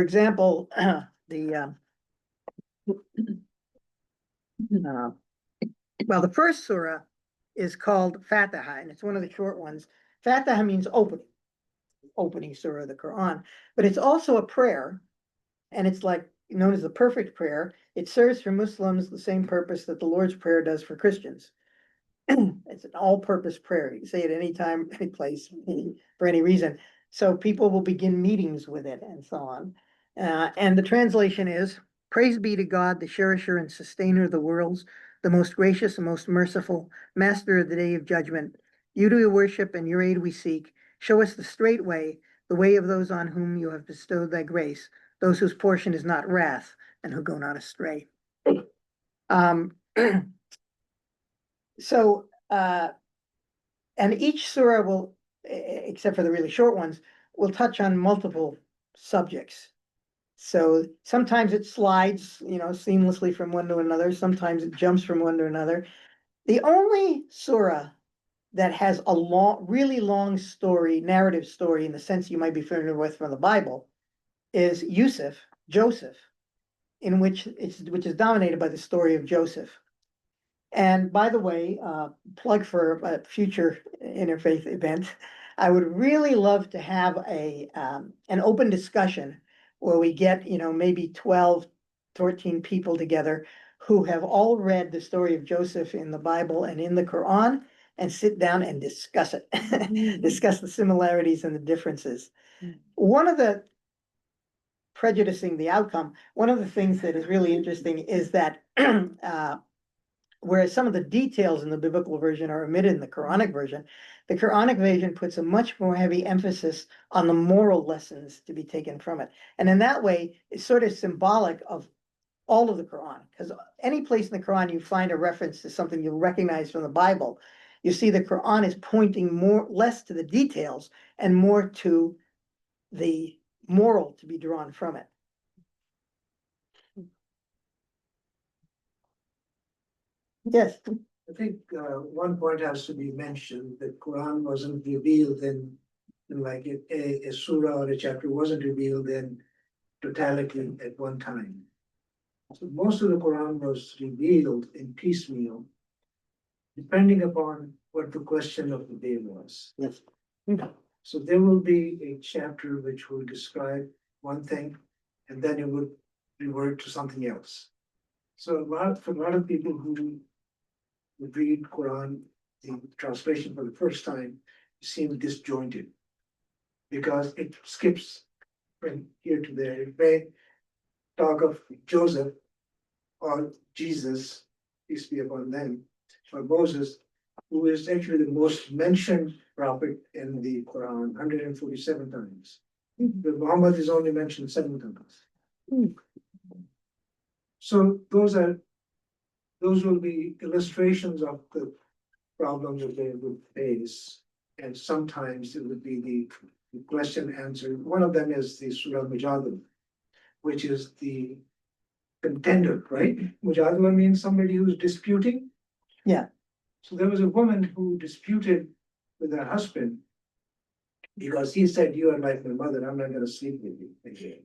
example, the first surah is called Fatiha, and it's one of the short ones. Fatiha means opening surah of the Quran, but it's also a prayer, and it's like known as the perfect prayer. It serves for Muslims the same purpose that the Lord's Prayer does for Christians. it's an all-purpose prayer. You can say it anytime, any place, for any reason. So people will begin meetings with it and so on. And the translation is, praise be to God, the cherisher and sustainer of the worlds, the most gracious and most merciful, master of the day of judgment. You do we worship and your aid we seek. Show us the straight way, the way of those on whom you have bestowed thy grace, those whose portion is not wrath and who go not astray. So, and each surah will, except for the really short ones, will touch on multiple subjects. So sometimes it slides, seamlessly from one to another. Sometimes it jumps from one to another. The only surah that has a really long story, narrative story, in the sense you might be familiar with from the Bible, is Joseph, which is dominated by the story of Joseph. And by the way, plug for a future interfaith event, I would really love to have an open discussion where we get, maybe 12, 13 people together who have all read the story of Joseph in the Bible and in the Quran, and sit down and discuss it, discuss the similarities and the differences. One of the prejudicing the outcome, one of the things that is really interesting is that whereas some of the details in the biblical version are omitted in the Quranic version, the Quranic version puts a much more heavy emphasis on the moral lessons to be taken from it. And in that way, it's sort of symbolic of all of the Quran, because any place in the Quran you find a reference to something you'll recognize from the Bible, you see the Quran is pointing less to the details and more to the moral to be drawn from it. Yes. I think one point has to be mentioned, that Quran wasn't revealed in like a surah or a chapter wasn't revealed in totality at one time. So most of the Quran was revealed in piecemeal, depending upon what the question of the day was. Yes. So there will be a chapter which will describe one thing, and then it would revert to something else. So for a lot of people who would read Quran, the translation for the first time, seems disjointed, because it skips from here to there. It may talk of Joseph or Jesus, peace be upon them, or Moses, who is actually the most mentioned prophet in the Quran, 147 times. But Muhammad is only mentioned 7 times. So those will be illustrations of the problems that they would face. And sometimes it would be the question answer. One of them is the Surah Mujadala, which is the contender, right? Mujadala means somebody who's disputing. Yeah. So there was a woman who disputed with her husband because he said, "You are like my mother, I'm not going to sleep with you again."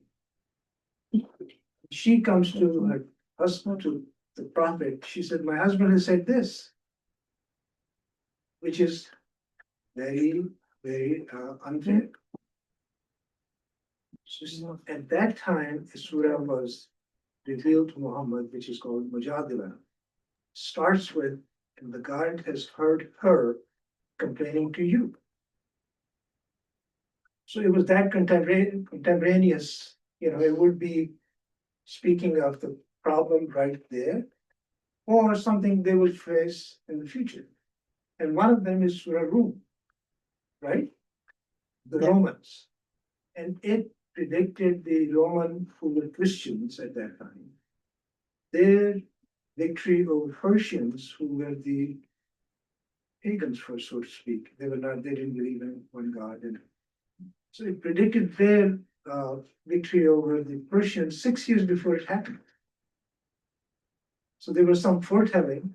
She comes to her husband, to the prophet. She said, "My husband has said this," which is very, very unfair. So at that time, the surah was revealed to Muhammad, which is called Mujadala. Starts with, "And the God has heard her complaining to you." So it was that contemporaneous, it would be speaking of the problem right there, or something they will face in the future. And one of them is Surah Rum, right? The Yeah. Romans. And it predicted the Roman, who were Christians at that time, their victory over Persians, who were the pagans, so to speak. They didn't believe in one God. And so it predicted their victory over the Persians 6 years before it happened. So there was some foretelling,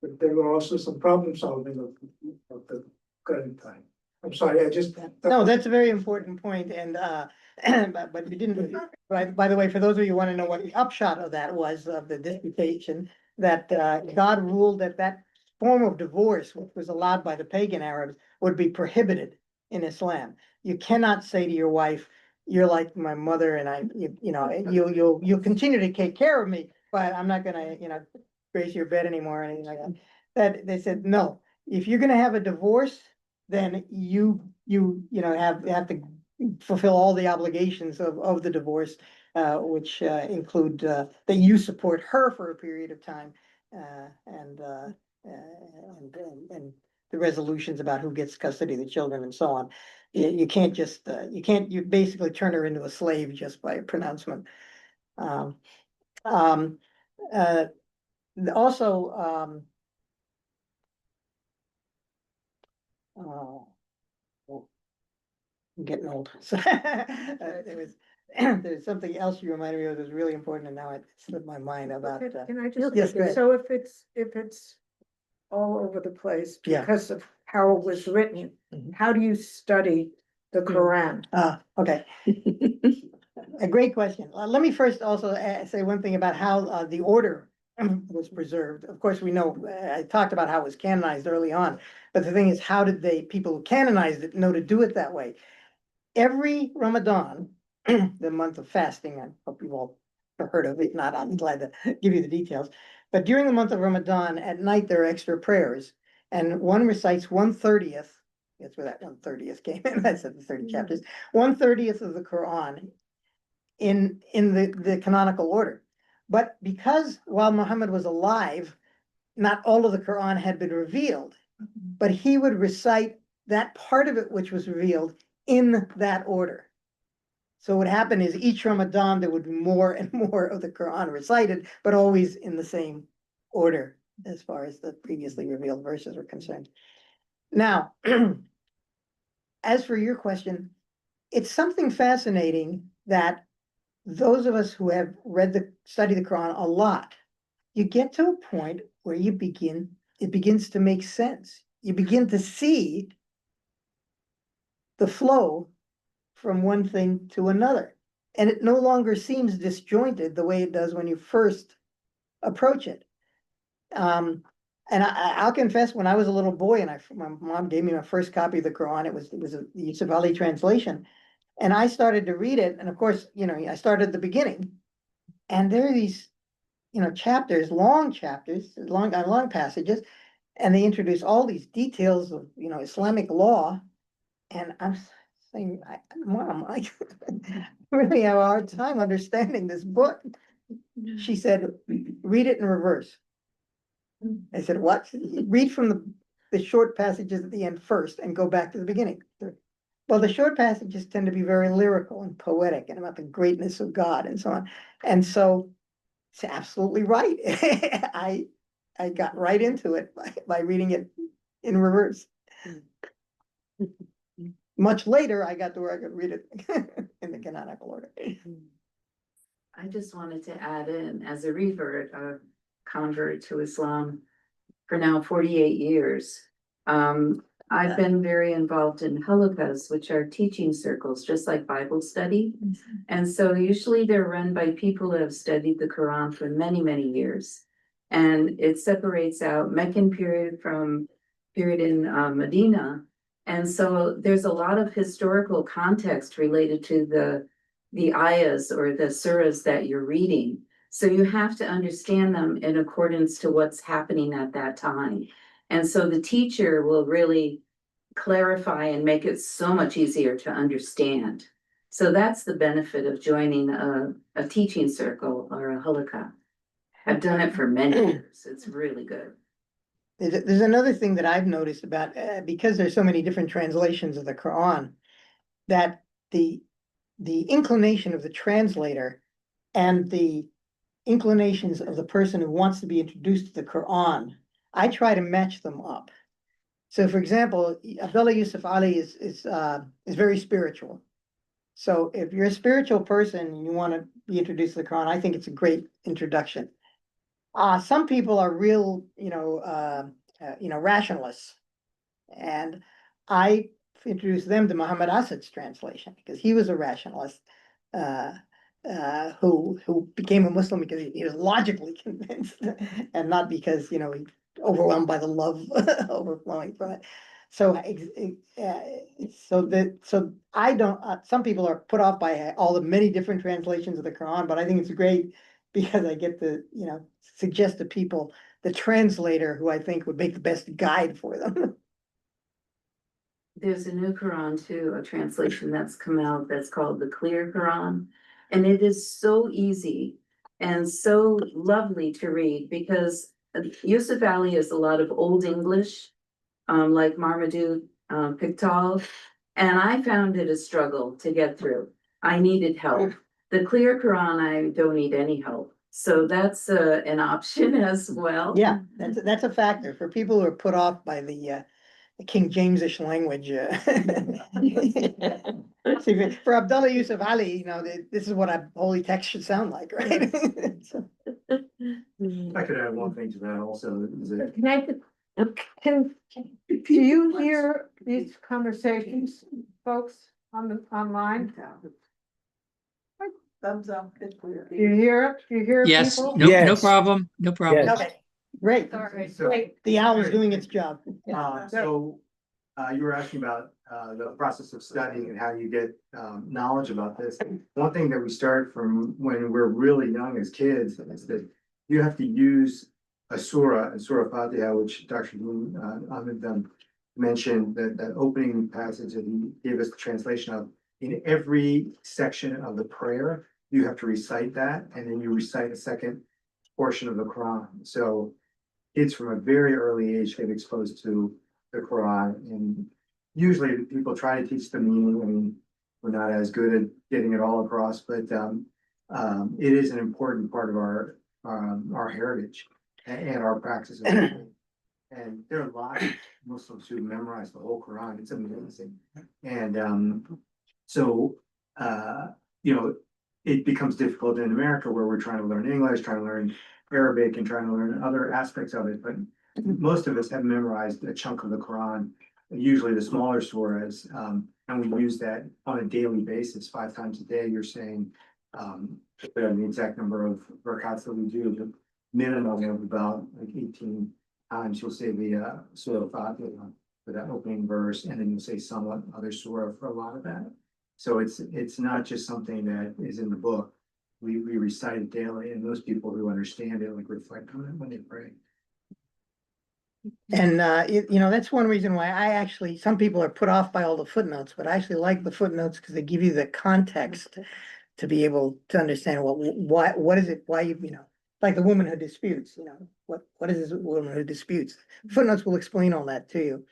but there were also some problem solving of the current time. I'm sorry, I just. No, that's a very important point, and but you didn't, by the way, for those of you who want to know what the upshot of that was, of the disputation, that God ruled that form of divorce, which was allowed by the pagan Arabs, would be prohibited in Islam. You cannot say to your wife, "You're like my mother, and you'll continue to take care of me, but I'm not gonna, grace your bed anymore," or anything like that. that they said, no, if you're gonna have a divorce, then have to fulfill all the obligations of the divorce, which include that you support her for a period of time, and the resolutions about who gets custody of the children and so on. You can't just, you basically turn her into a slave just by pronouncement. Um, um, also, oh, I'm getting old. So there's something else you reminded me of that was really important, and now it slipped my mind about. Can I just, Yes, go ahead. so if it's all over the place Yeah. because of how it was written, Mhm. how do you study the Quran? Okay. A great question. Let me first also say one thing about how the order was preserved. Of course, we know, I talked about how it was canonized early on, but the thing is, how did people who canonized it know to do it that way? Every Ramadan, the month of fasting, I hope you've all heard of it. If not, I'm glad to give you the details. But during the month of Ramadan, at night, there are extra prayers, and one recites 1/30th. That's where that 1/30th came in. I said the 30 chapters. 1/30th of the Quran in the canonical order. But because while Muhammad was alive, not all of the Quran had been revealed, but he would recite that part of it which was revealed in that order. So what happened is each Ramadan there would be more and more of the Quran recited, but always in the same order as far as the previously revealed verses were concerned. Now, as for your question, it's something fascinating that those of us who have studied the Quran a lot, you get to a point where it begins to make sense. You begin to see the flow from one thing to another. And it no longer seems disjointed the way it does when you first approach it. And I'll confess, when I was a little boy and my mom gave me my first copy of the Quran, it was a Yusuf Ali translation. And I started to read it. And of course, I started at the beginning. And there are these, chapters, long passages. And they introduce all these details of, Islamic law. And I'm saying, Mom, I really have a hard time understanding this book. She said, read it in reverse. I said, what? Read from the short passages at the end first and go back to the beginning. Well, the short passages tend to be very lyrical and poetic and about the greatness of God and so on. And so it's absolutely right. I got right into it by reading it in reverse. Much later, I got to where I could read it in the canonical order. I just wanted to add in, as a revert, a convert to Islam for now 48 years. I've been very involved in halaqas, which are teaching circles, just like Bible study. And so usually they're run by people who have studied the Quran for many, many years. And it separates out Meccan period from period in Medina. And so there's a lot of historical context related to the ayahs or the surahs that you're reading. So you have to understand them in accordance to what's happening at that time. And so the teacher will really clarify and make it so much easier to understand. So that's the benefit of joining a teaching circle or a halaqah. I've done it for many years. It's really good. There's another thing that I've noticed about, because there's so many different translations of the Quran, that the inclination of the translator and the inclinations of the person who wants to be introduced to the Quran, I try to match them up. So for example, Abdullah Yusuf Ali is very spiritual. So if you're a spiritual person and you want to be introduced to the Quran, I think it's a great introduction. Some people are real, rationalists. And I introduced them to Muhammad Asad's translation because he was a rationalist who became a Muslim because he was logically convinced and not because, he overwhelmed by the love overflowing from it. So I don't, some people are put off by all the many different translations of the Quran, but I think it's great because I get to, suggest to people the translator who I think would make the best guide for them. There's a new Quran too, a translation that's come out that's called the Clear Quran. And it is so easy and so lovely to read because Yusuf Ali is a lot of Old English, like Marmaduke, Pictal. And I found it a struggle to get through. I needed help. The Clear Quran, I don't need any help. So that's an option as well. Yeah, that's a factor for people who are put off by the King Jamesish language. See, for Abdullah Yusuf Ali, this is what a holy text should sound like, right? So, I could add one thing to that also, is that Can I, do you hear these conversations, folks, online? Thumbs up, it's clear. Do you hear it? Do you hear Yes, people? no, no Yes. problem, no problem. Yes. okay, great. Sorry, So- wait. The owl is doing its job. So, you were asking about, the process of studying and how you get, knowledge about this. One thing that we start from when we're really young as kids is that you have to use a surah, and Surah Fatiha, which Dr. Ahmed mentioned, that opening passage that he gave us the translation of. In every section of the prayer, you have to recite that, and then you recite a second portion of the Quran. So kids from a very early age get exposed to the Quran, and usually people try to teach the meaning. I mean, we're not as good at getting it all across, but it is an important part of our heritage and our practice. And there are a lot of Muslims who memorize the whole Quran. It's amazing. And so, it becomes difficult in America where we're trying to learn English, trying to learn Arabic, and trying to learn other aspects of it. But most of us have memorized a chunk of the Quran, usually the smaller surahs, and we use that on a daily basis, 5 times a day. You're saying, the exact number of rakats that we do, the minimum of about like 18 times. You'll say the Surah Fatiha for that opening verse, and then you'll say somewhat other surah for a lot of that. So it's not just something that is in the book. We recite it daily, and those people who understand it like reflect on it when they pray. And that's one reason why some people are put off by all the footnotes, but I actually like the footnotes because they give you the context to be able to understand what is it, why like the woman who disputes, what is this woman who disputes? Footnotes will explain all that to you.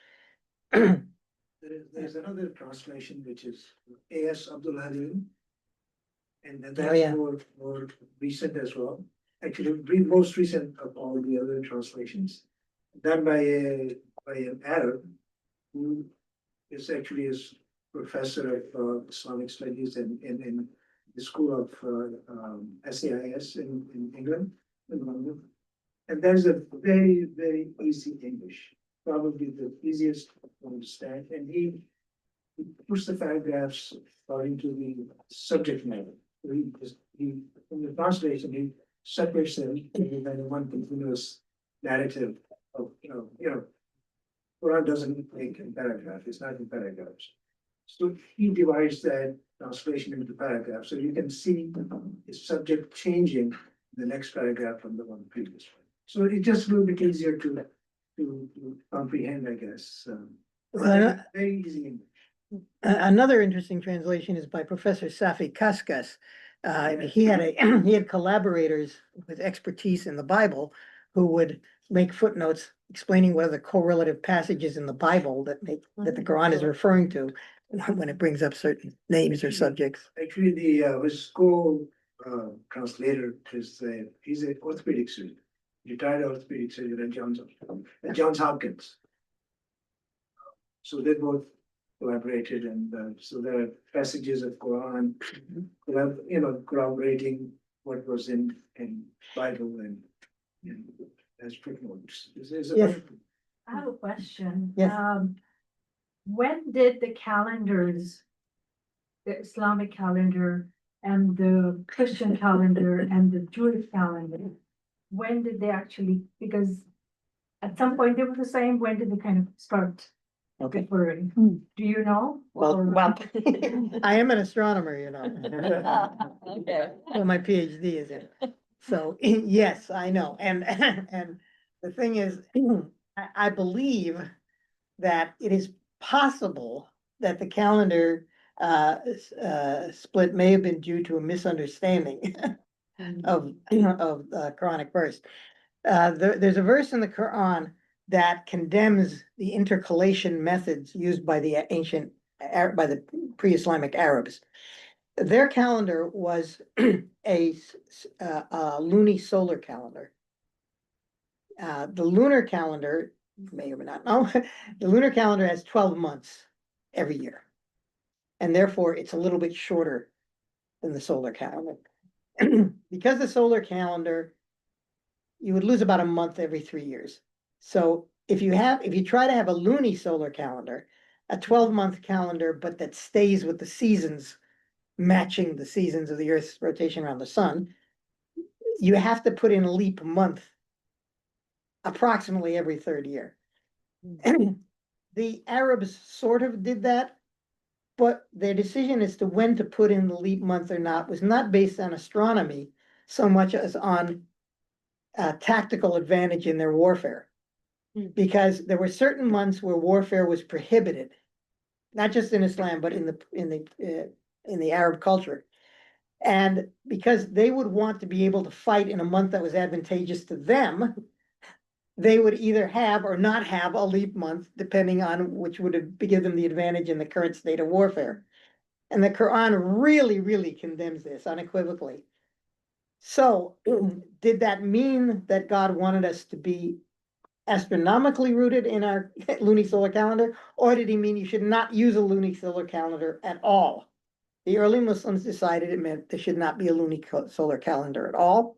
There's another translation which is A.S. Abdul Halim. And then Oh, yeah. that's more recent as well. Actually, the most recent of all the other translations. Done by an Arab who is actually a professor of Islamic studies in the school of SAIS in England, in London. And there's a very, very easy English, probably the easiest to understand. And he puts the paragraphs according to the subject matter. In the translation, he separates them in one continuous narrative of, Quran doesn't make in paragraph, it's not in paragraphs. So he divides that translation into paragraphs, so you can see the subject changing the next paragraph from the one previous one. So it's just a little bit easier to comprehend, I guess. Very easy English. Another interesting translation is by Professor Safi Kaskas. He had collaborators with expertise in the Bible who would make footnotes explaining what are the correlative passages in the Bible that the Quran is referring to when it brings up certain names or subjects. Actually, his co-translator he's an orthopedic surgeon, retired orthopedic surgeon at Johns Hopkins. So they both collaborated, and so there are passages of Quran, corroborating what was in Bible and as footnotes. Yes. I have a question. Yes. When did the calendars, the Islamic calendar and the Christian calendar and the Jewish calendar, when did they actually, because at some point they were the same, when did they kind of start differing? Do you know? Well, Or- I am an astronomer, Okay. well, my PhD is in. So, yes, I know. And the thing is, I believe that it is possible that the calendar split may have been due to a misunderstanding of Quranic verse. There's a verse in the Quran that condemns the intercalation methods used by the by the pre-Islamic Arabs. Their calendar was a luni solar calendar. The lunar calendar, you may or may not know, the lunar calendar has 12 months every year. And therefore, it's a little bit shorter than the solar calendar. Because the solar calendar, you would lose about a month every 3 years. So if you try to have a luni-solar calendar, a 12-month calendar, but that stays with the seasons, matching the seasons of the Earth's rotation around the sun, you have to put in a leap month approximately every 3rd year. The Arabs sort of did that, but their decision as to when to put in the leap month or not was not based on astronomy so much as on tactical advantage in their warfare. Because there were certain months where warfare was prohibited, not just in Islam, but in the Arab culture. And because they would want to be able to fight in a month that was advantageous to them, they would either have or not have a leap month, depending on which would give them the advantage in the current state of warfare. And the Quran really, really condemns this unequivocally. So, did that mean that God wanted us to be astronomically rooted in our lunisolar calendar, or did he mean you should not use a lunisolar calendar at all? The early Muslims decided it meant there should not be a lunisolar calendar at all.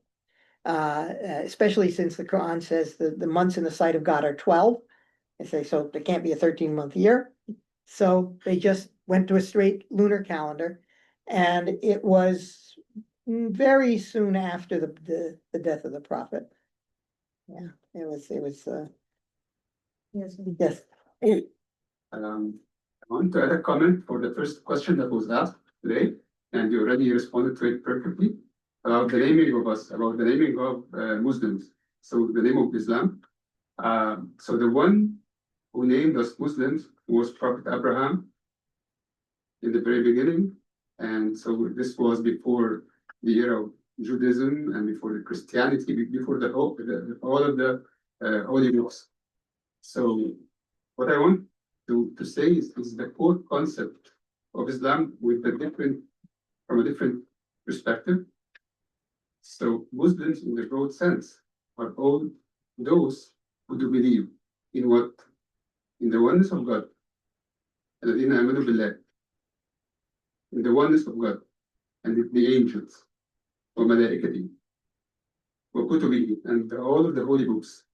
Especially since the Quran says the months in the sight of God are 12. They say, so there can't be a 13-month year. So they just went to a straight lunar calendar. And it was very soon after the death of the prophet. Yeah, it was, yes. I want to add a comment for the first question that was asked today, and you already responded to it perfectly. About the naming of us, about the naming of Muslims. So the name of Islam. So the one who named us Muslims was Prophet Abraham in the very beginning. And so this was before the era of Judaism and before the Christianity, before all of the holy books. So what I want to say is the core concept of Islam with from a different perspective. So Muslims in the broad sense are all those who do believe in what? In the oneness of God. الذين آمنوا بالله. In the oneness of God and the angels, وملائكته, وكتبه, and all of the holy books,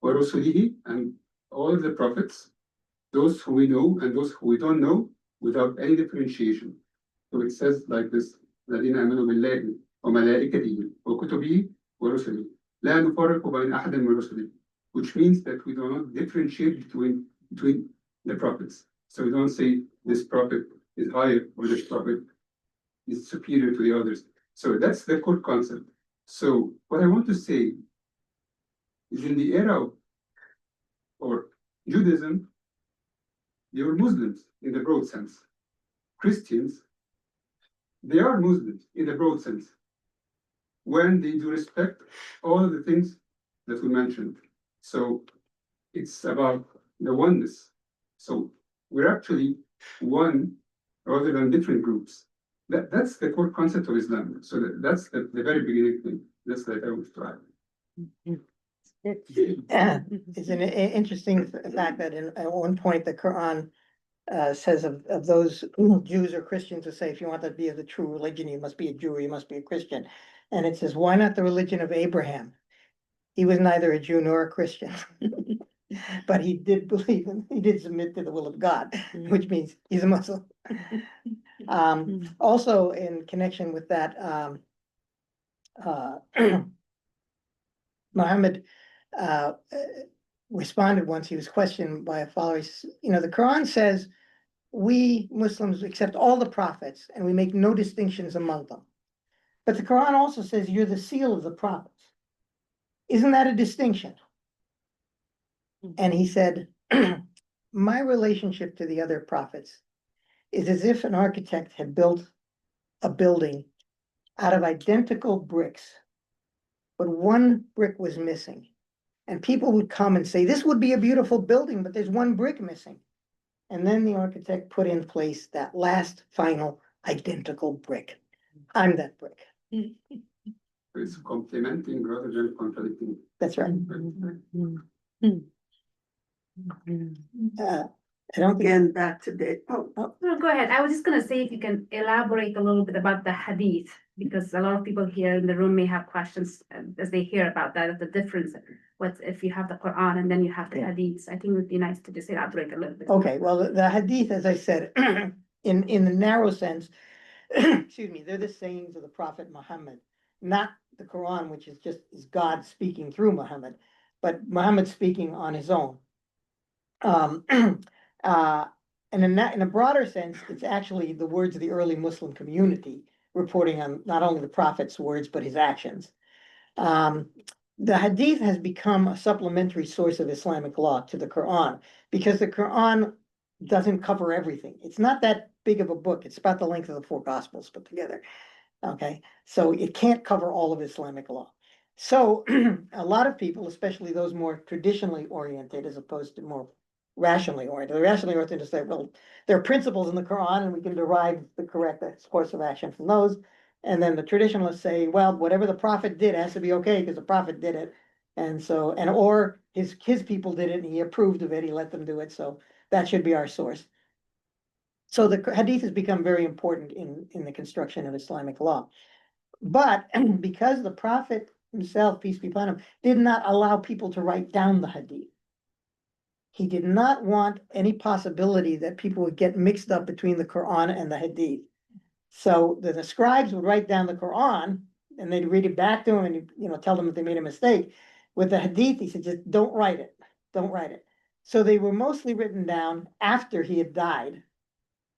ورسله, and all of the prophets, those who we know and those who we don't know, without any differentiation. So it says like this: الذين آمنوا بالله وملائكته وكتبه ورسله لا نفرق بين أحد من رسله, which means that we do not differentiate between the prophets. So we don't say this prophet is higher or this prophet is superior to the others. So that's the core concept. So what I want to say is, in the era of Judaism, they were Muslims in the broad sense. Christians, they are Muslims in the broad sense, when they do respect all of the things that we mentioned. So it's about the oneness. So we're actually one rather than different groups. That's the core concept of Islam. So that's the very beginning thing. That's what I was trying. It's an interesting fact that at one point the Quran says of those Jews or Christians who say, if you want to be of the true religion, you must be a Jew or you must be a Christian. And it says, why not the religion of Abraham? He was neither a Jew nor a Christian. But he did believe and he did submit to the will of God, which means he's a Muslim. Also in connection with that, Muhammad responded once. He was questioned by a follower. The Quran says we Muslims accept all the prophets and we make no distinctions among them. But the Quran also says you're the seal of the prophets. Isn't that a distinction? And he said, my relationship to the other prophets is as if an architect had built a building out of identical bricks, but one brick was missing. And people would come and say, this would be a beautiful building, but there's one brick missing. And then the architect put in place that last final identical brick. I'm that brick. It's complementing rather than contradicting. That's right. I don't think, Again, back to Dave. Oh, No, go ahead. I was just gonna say if you can elaborate a little bit about the hadith, because a lot of people here in the room may have questions as they hear about that, the difference. What's if you have the Quran and then you have the Yeah. hadiths? I think it would be nice to just elaborate a little bit. okay, well, the hadith, as I said, in the narrow sense, excuse me, they're the sayings of the Prophet Muhammad, not the Quran, which is just is God speaking through Muhammad, but Muhammad speaking on his own. And in a broader sense, it's actually the words of the early Muslim community reporting on not only the Prophet's words, but his actions. The Hadith has become a supplementary source of Islamic law to the Quran because the Quran doesn't cover everything. It's not that big of a book. It's about the length of the four Gospels put together. Okay, so it can't cover all of Islamic law. So a lot of people, especially those more traditionally oriented as opposed to more rationally oriented, the rationally oriented say, well, there are principles in the Quran and we can derive the correct course of action from those. And then the traditionalists say, well, whatever the prophet did has to be okay because the prophet did it. And so, or his people did it and he approved of it, he let them do it. So that should be our source. So the hadith has become very important in the construction of Islamic law. But because the prophet himself, peace be upon him, did not allow people to write down the hadith. He did not want any possibility that people would get mixed up between the Quran and the hadith. So the scribes would write down the Quran and they'd read it back to him and tell them if they made a mistake. With the hadith, he said, just don't write it. Don't write it. So they were mostly written down after he had died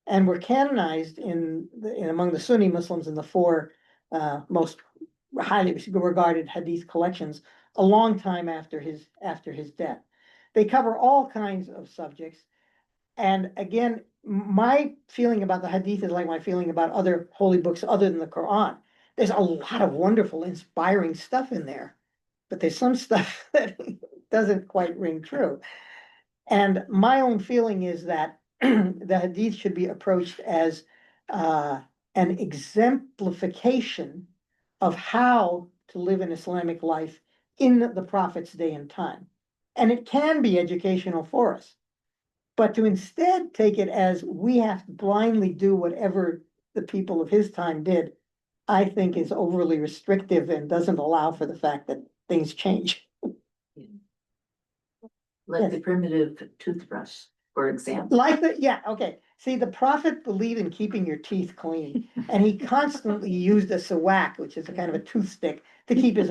and were canonized among the Sunni Muslims in the four most highly regarded hadith collections a long time after his death. They cover all kinds of subjects. And again, my feeling about the hadith is like my feeling about other holy books other than the Quran. There's a lot of wonderful, inspiring stuff in there, but there's some stuff that doesn't quite ring true. And my own feeling is that the hadith should be approached as an exemplification of how to live an Islamic life in the Prophet's day and time. And it can be educational for us. But to instead take it as we have to blindly do whatever the people of his time did, I think is overly restrictive and doesn't allow for the fact that things change. Like the primitive toothbrush, for example. Okay. See, the prophet believed in keeping your teeth clean, and he constantly used a sawak, which is a kind of a toothstick, to keep his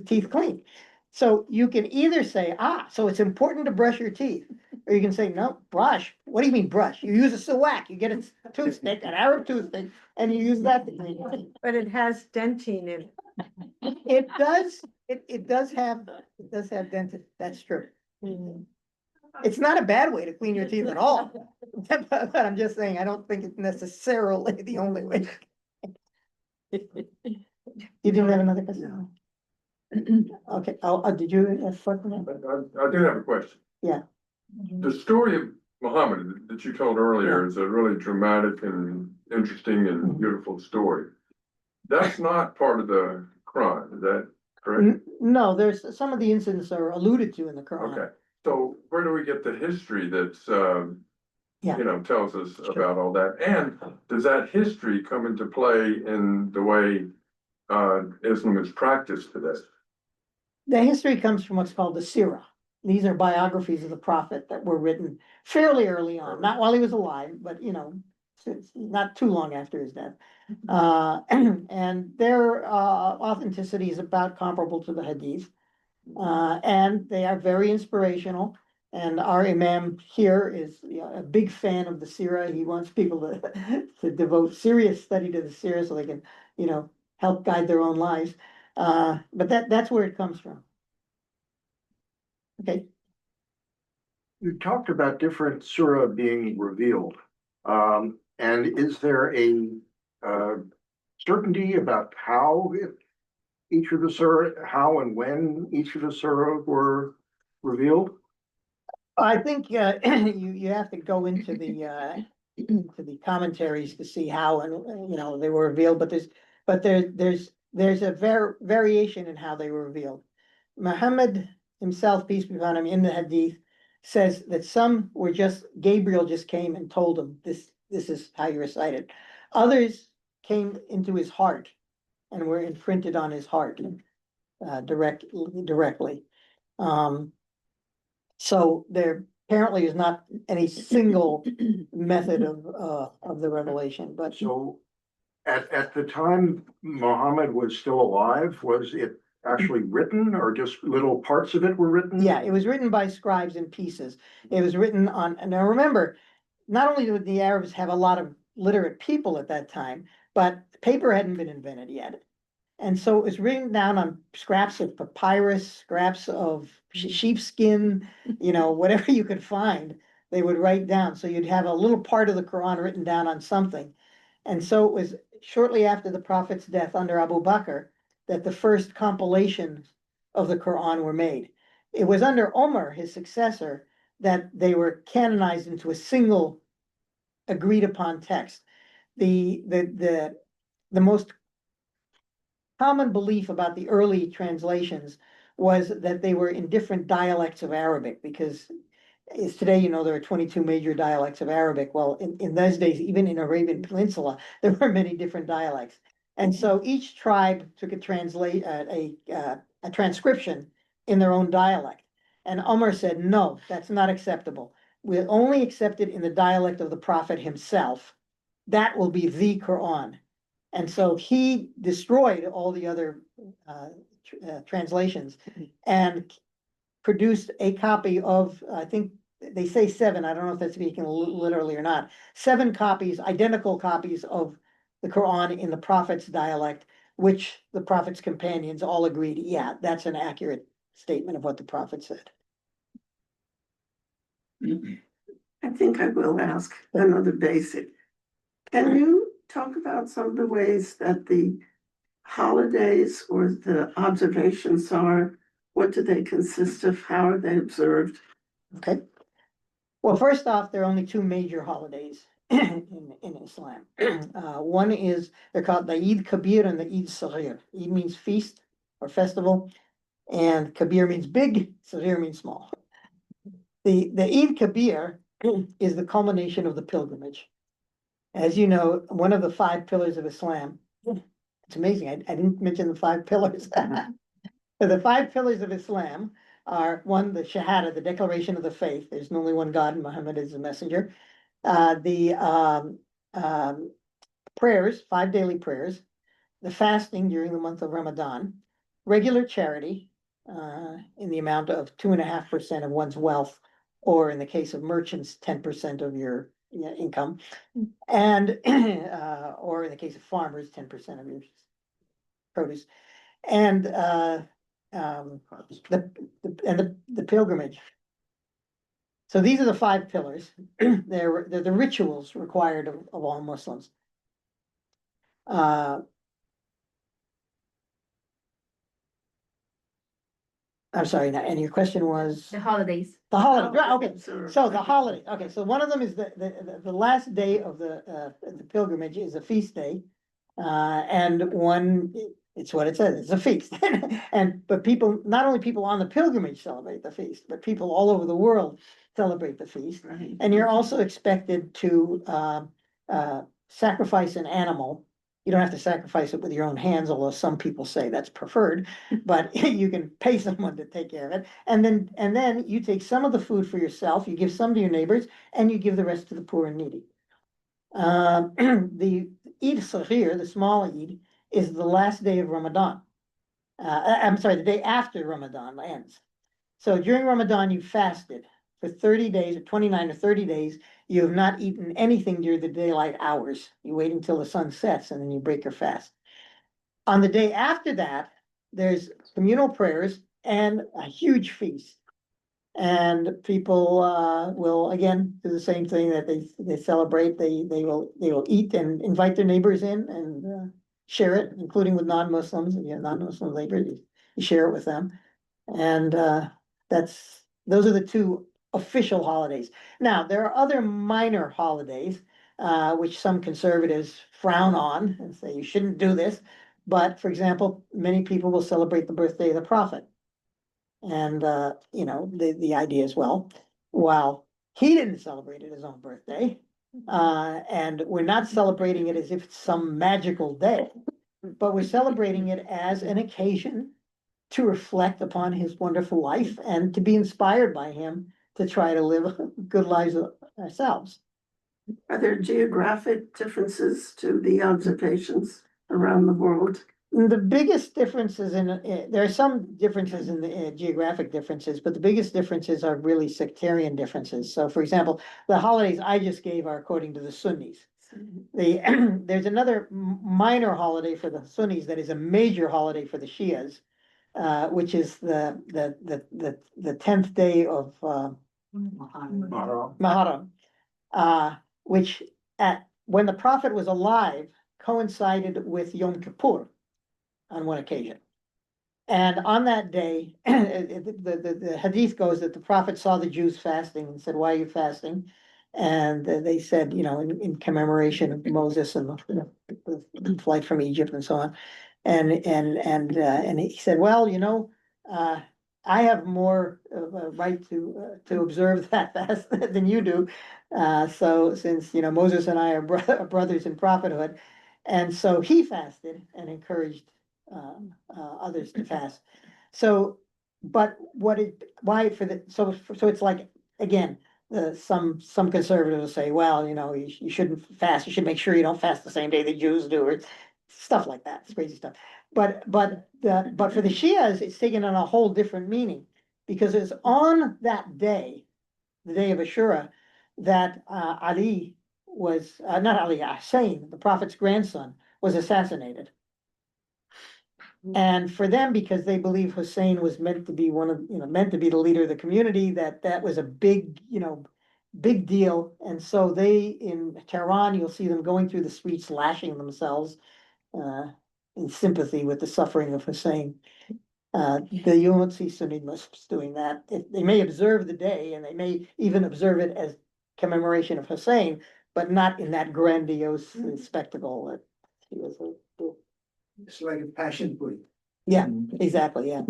teeth clean. So you can either say, so it's important to brush your teeth, or you can say, no, brush. What do you mean brush? You use a sawak, you get a toothstick, an Arab toothstick, and you use that to clean your teeth. But it has dentine in it. It does have dentine, that's true. It's not a bad way to clean your teeth at all. But I'm just saying, I don't think it's necessarily the only way. You didn't have another question? Okay, did you have a question? I do have a question. Yeah. The story of Muhammad that you told earlier is a really dramatic and interesting and beautiful story. That's not part of the Quran, is that correct? No, there's some of the incidents are alluded to in the Quran. Okay, so where do we get the history that's, Yeah. tells us about all that? And does that history come into play in the way Islam is practiced today? The history comes from what's called the Sirah. These are biographies of the prophet that were written fairly early on, not while he was alive, but not too long after his death. And their authenticity is about comparable to the hadith. And they are very inspirational. And our imam here is a big fan of the Sirah. He wants people to devote serious study to the Sirah so they can, help guide their own lives. But that's where it comes from. Okay. You talked about different surah being revealed. And is there a certainty about each of the surah, how and when each of the surah were revealed? I think you have to go into the to the commentaries to see how and they were revealed, but there's a variation in how they were revealed. Muhammad himself, peace be upon him, in the hadith says that some were Gabriel just came and told him this is how you recite it. Others came into his heart and were imprinted on his heart directly. So there apparently is not any single method of the revelation, but So at the time Muhammad was still alive, was it actually written or just little parts of it were written? yeah, it was written by scribes in pieces. It was written on, and now remember, not only did the Arabs have a lot of literate people at that time, but paper hadn't been invented yet. And so it was written down on scraps of papyrus, scraps of sheepskin, whatever you could find, they would write down. So you'd have a little part of the Quran written down on something. And so it was shortly after the Prophet's death under Abu Bakr that the first compilations of the Quran were made. It was under Omar, his successor, that they were canonized into a single agreed upon text. The most common belief about the early translations was that they were in different dialects of Arabic, because is today, there are 22 major dialects of Arabic. Well, in those days, even in Arabian Peninsula, there were many different dialects. And so each tribe took a transcription in their own dialect. And Umar said, no, that's not acceptable. We'll only accept it in the dialect of the Prophet himself. That will be the Quran. And so he destroyed all the other translations and produced a copy of, I think they say 7, I don't know if that's speaking literally or not, 7 copies, identical copies of the Quran in the Prophet's dialect, which the Prophet's companions all agreed, yeah, that's an accurate statement of what the Prophet said. I think I will ask another basic. Can you talk about some of the ways that the holidays or the observations are? What do they consist of? How are they observed? Okay. Well, first off, there are only 2 major holidays in Islam. One is, they're called the Eid Kabir and the Eid Saghir. Eid means feast or festival, and Kabir means big, Saghir means small. The Eid Kabir is the culmination of the pilgrimage. As you know, one of the 5 pillars of Islam, it's amazing, I didn't mention the 5 pillars. The 5 pillars of Islam are: 1, the Shahada, the declaration of the faith. There's only one God, and Muhammad is the messenger. The prayers, 5 daily prayers, the fasting during the month of Ramadan, regular charity in the amount of 2.5% of one's wealth, or in the case of merchants, 10% of your income, and or in the case of farmers, 10% of your produce, and the pilgrimage. So these are the 5 pillars. They're the rituals required of all Muslims. I'm sorry, and your question was? The holidays. The holiday, right, okay, Observed. so the holiday, okay, so one of them is the last day of the pilgrimage is a feast day. And one, it's what it says, it's a feast. But people, not only people on the pilgrimage celebrate the feast, but people all over the world celebrate the feast. Right. And you're also expected to sacrifice an animal. You don't have to sacrifice it with your own hands, although some people say that's preferred, but you can pay someone to take care of it. And then you take some of the food for yourself, you give some to your neighbors, and you give the rest to the poor and needy. The Eid Saghir, the small Eid, is the last day of Ramadan. I'm sorry, the day after Ramadan ends. So during Ramadan, you fasted for 30 days, or 29 or 30 days. You have not eaten anything during the daylight hours. You wait until the sun sets and then you break your fast. On the day after that, there's communal prayers and a huge feast. And people will again do the same thing that they celebrate. They will eat and invite their neighbors in and share it, including with non-Muslims. And non-Muslim neighbors, you share it with them. And those are the two official holidays. Now, there are other minor holidays which some conservatives frown on and say you shouldn't do this. But for example, many people will celebrate the birthday of the prophet. And the idea is, while he didn't celebrate it his own birthday, and we're not celebrating it as if it's some magical day, but we're celebrating it as an occasion to reflect upon his wonderful life and to be inspired by him to try to live good lives ourselves. Are there geographic differences to the observations around the world? The biggest differences there are some differences in the geographic differences, but the biggest differences are really sectarian differences. So for example, the holidays I just gave are according to the Sunnis. There's another minor holiday for the Sunnis that is a major holiday for the Shias, which is the 10th day of Muharram, which when the Prophet was alive coincided with Yom Kippur on one occasion. And on that day, the hadith goes that the Prophet saw the Jews fasting and said, "Why are you fasting?" And they said, in commemoration of Moses and the flight from Egypt and so on. And he said, "Well, I have more of a right to observe that fast than you do. So since Moses and I are brothers in prophethood," and so he fasted and encouraged others to fast. So, but so it's like, again, some conservatives will say, well, you shouldn't fast. You should make sure you don't fast the same day the Jews do, or stuff like that. It's crazy stuff. But for the Shias, it's taken on a whole different meaning, because it's on that day, the day of Ashura, that Ali was not Ali, Hussein, the Prophet's grandson, was assassinated. And for them, because they believe Hussein was meant to be meant to be the leader of the community, that was a big deal. And so in Tehran, you'll see them going through the streets, lashing themselves in sympathy with the suffering of Hussein. You won't see Sunni Muslims doing that. They may observe the day, and they may even observe it as commemoration of Hussein, but not in that grandiose spectacle that he was. It's like a passion play. Yeah, exactly, yeah.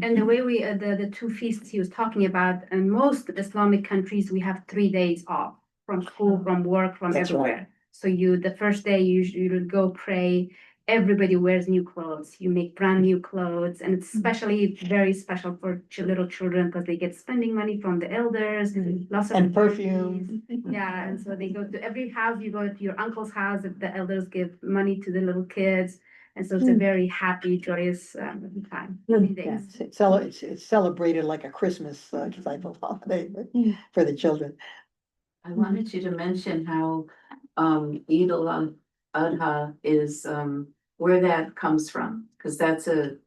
And the way the two feasts he was talking about, in most Islamic countries, we have 3 days off from school, from work, from That's everywhere. right. So the first day you go pray, everybody wears new clothes, you make brand new clothes, and it's especially very special for little children because they get spending money from the elders, lots of And perfume. Yeah, and so they go to every house, you go to your uncle's house, if the elders give money to the little kids. And so it's a very happy, joyous time. 3 days. Yeah, it's celebrated like a Christmas type of holiday for the children. I wanted you to mention how Eid al-Adha is where that comes from, because that's a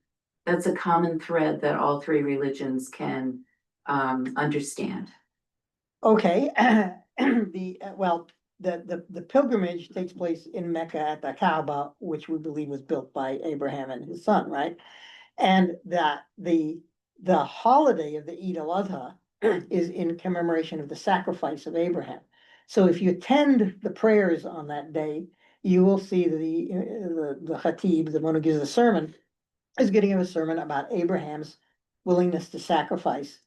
common thread that all three religions can understand. Okay, the pilgrimage takes place in Mecca at the Kaaba, which we believe was built by Abraham and his son, right? And the holiday of the Eid al-Adha is in commemoration of the sacrifice of Abraham. So if you attend the prayers on that day, you will see the Khatib, the one who gives the sermon, is giving a sermon about Abraham's willingness to sacrifice.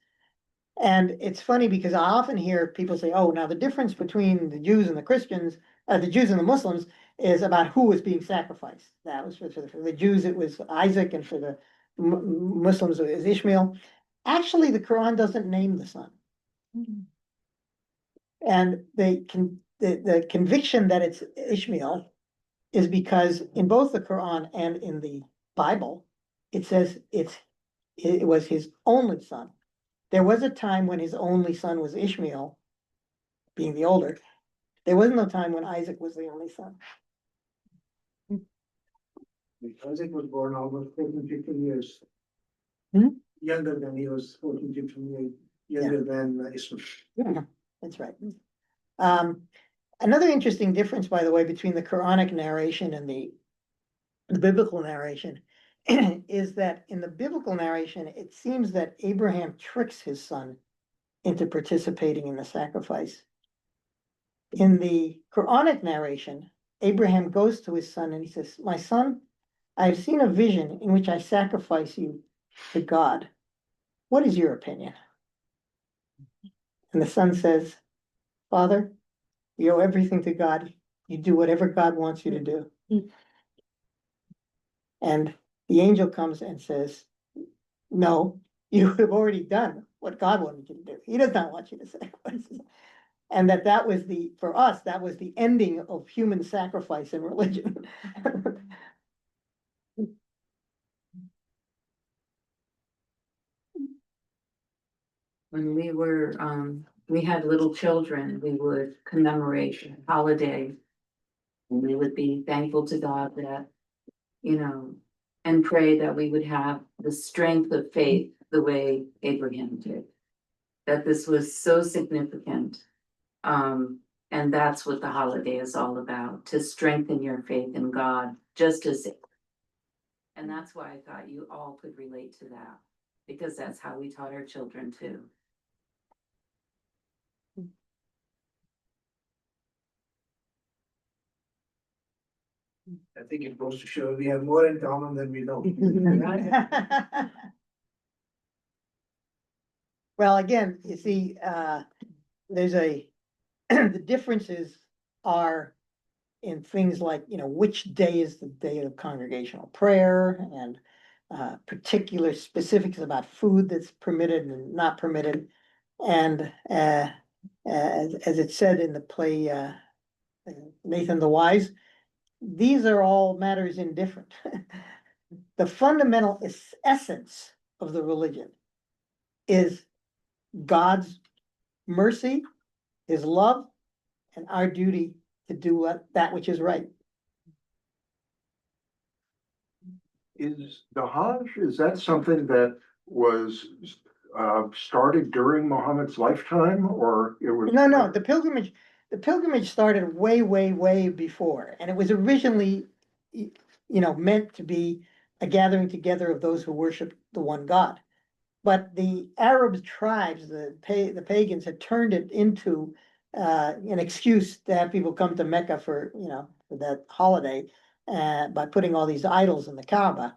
And it's funny because I often hear people say, "Oh, now the difference between the Jews and the Christians, the Jews and the Muslims, is about who was being sacrificed." That was for the Jews, it was Isaac, and for the Muslims, it was Ishmael. Actually, the Quran doesn't name the son. And the conviction that it's Ishmael is because in both the Quran and in the Bible, it says it was his only son. There was a time when his only son was Ishmael, being the older. There was no time when Isaac was the only son. Isaac was born almost 14, 15 years. Hmm? Younger than he was 14, 15 years younger than Ismail. Yeah, that's right. Another interesting difference, by the way, between the Quranic narration and the biblical narration is that in the biblical narration, it seems that Abraham tricks his son into participating in the sacrifice. In the Quranic narration, Abraham goes to his son and he says, "My son, I have seen a vision in which I sacrifice you to God. What is your opinion?" And the son says, "Father, you owe everything to God. You do whatever God wants you to do." And the angel comes and says, "No, you have already done what God wanted you to do. He does not want you to sacrifice." And that was for us, that was the ending of human sacrifice in religion. When we had little children, we would commemorate a holiday. And we would be thankful to God that, and pray that we would have the strength of faith the way Abraham did. That this was so significant. And that's what the holiday is all about, to strengthen your faith in God, just as. And that's why I thought you all could relate to that, because that's how we taught our children too. I think it goes to show we have more in common than we know. Well, again, you see, there's the differences are in things like, which day is the day of congregational prayer and particular specifics about food that's permitted and not permitted. And as it said in the play, Nathan the Wise, these are all matters indifferent. The fundamental essence of the religion is God's mercy, his love, and our duty to do that which is right. Is the Hajj, is that something that was started during Muhammad's lifetime, or it was? No, the pilgrimage started way before, and it was originally, meant to be a gathering together of those who worship the one God. But the Arab tribes, the pagans, had turned it into an excuse to have people come to Mecca for that holiday by putting all these idols in the Kaaba.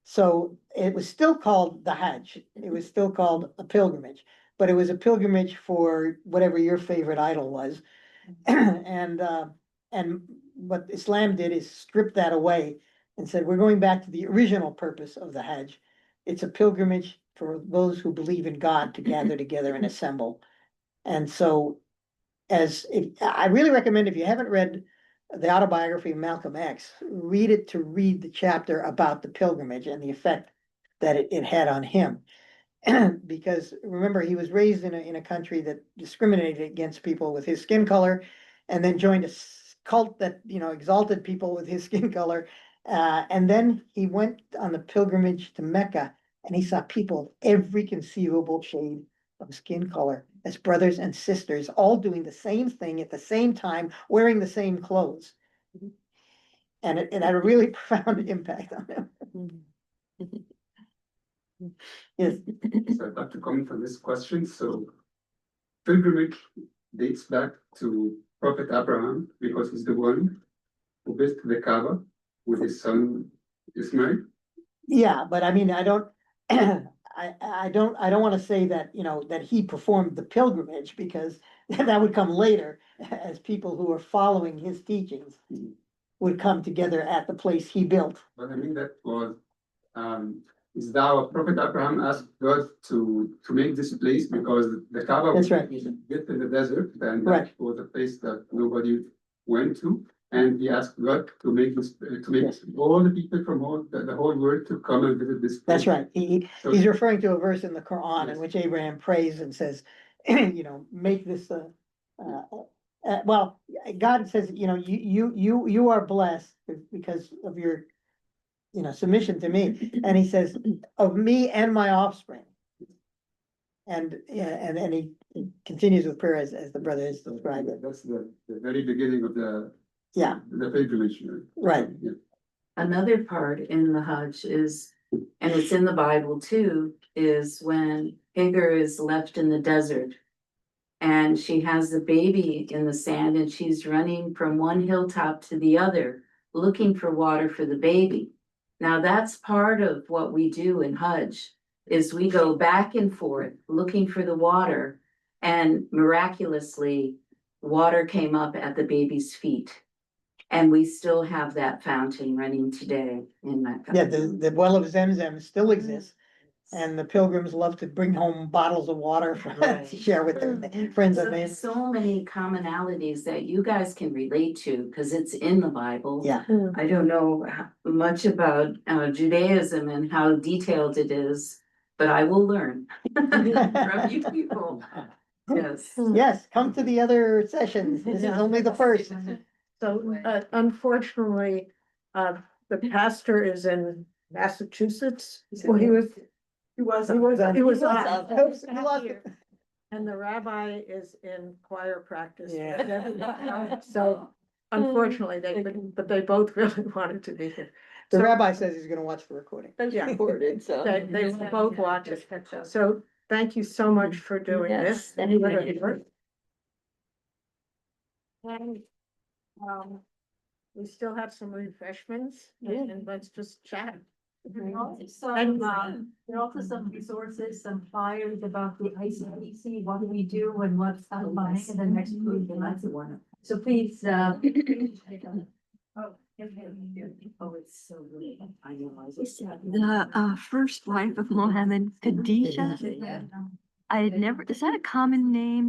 So it was still called the Hajj. It was still called a pilgrimage, but it was a pilgrimage for whatever your favorite idol was. And what Islam did is strip that away and said, we're going back to the original purpose of the Hajj. It's a pilgrimage for those who believe in God to gather together and assemble. And so I really recommend, if you haven't read the autobiography of Malcolm X, read it to read the chapter about the pilgrimage and the effect that it had on him. Because remember, he was raised in a country that discriminated against people with his skin color, and then joined a cult that exalted people with his skin color. And then he went on the pilgrimage to Mecca, and he saw people of every conceivable shade of skin color as brothers and sisters, all doing the same thing at the same time, wearing the same clothes. And it had a really profound impact on him. Yes. So I'd like to comment on this question. So pilgrimage dates back to Prophet Abraham, because he's the one who built the Kaaba with his son Ismail. Yeah, but I mean, I don't want to say that, that he performed the pilgrimage, because that would come later, as people who are following his teachings would come together at the place he built. But I mean, that was is that Prophet Abraham asked God to make this place, because the Kaaba was That's right. built in the desert, and Right. that was a place that nobody went to. And he asked God to make this, to make Yes. all the people from the whole world to come and visit this place. That's right. So- He's referring to a verse in the Quran in Yes. which Abraham prays and says, make this well, God says, you are blessed because of your, submission to me. And he says, of me and my offspring. And he continues with prayer as the brother has described it. That's the very beginning of the pilgrimage. Right. Yeah. Another part in the Hajj is, and it's in the Bible too, is when Hagar is left in the desert. And she has the baby in the sand and she's running from one hilltop to the other, looking for water for the baby. Now that's part of what we do in Hajj, is we go back and forth looking for the water. And miraculously, water came up at the baby's feet. And we still have that fountain running today in Mecca. Yeah, the well of Zemzem still exists. And the pilgrims love to bring home bottles of water to share with their friends and So, neighbors. so many commonalities that you guys can relate to, because it's in the Bible. Yeah. I don't know much about Judaism and how detailed it is, but I will learn from you people. Yes. Yes, come to the other sessions. This is only the first. So unfortunately, the pastor is in Massachusetts. Well, he was. He was lost it. And the rabbi is in choir practice. Yeah. So unfortunately, but they both really wanted to be here. The So- rabbi says he's gonna watch the recording. Yeah. Recorded, so. They will both watch it. So thank you so much for doing this. Yes, thank you. And, we still have some refreshments and let's just chat. There are also some resources, some flyers about the ICPC, what do we do and what's coming in the next group, and that's the one. So please, Oh, it's so good. I know. the first wife of Mohammed, Khadijah. I had never, is that a common name?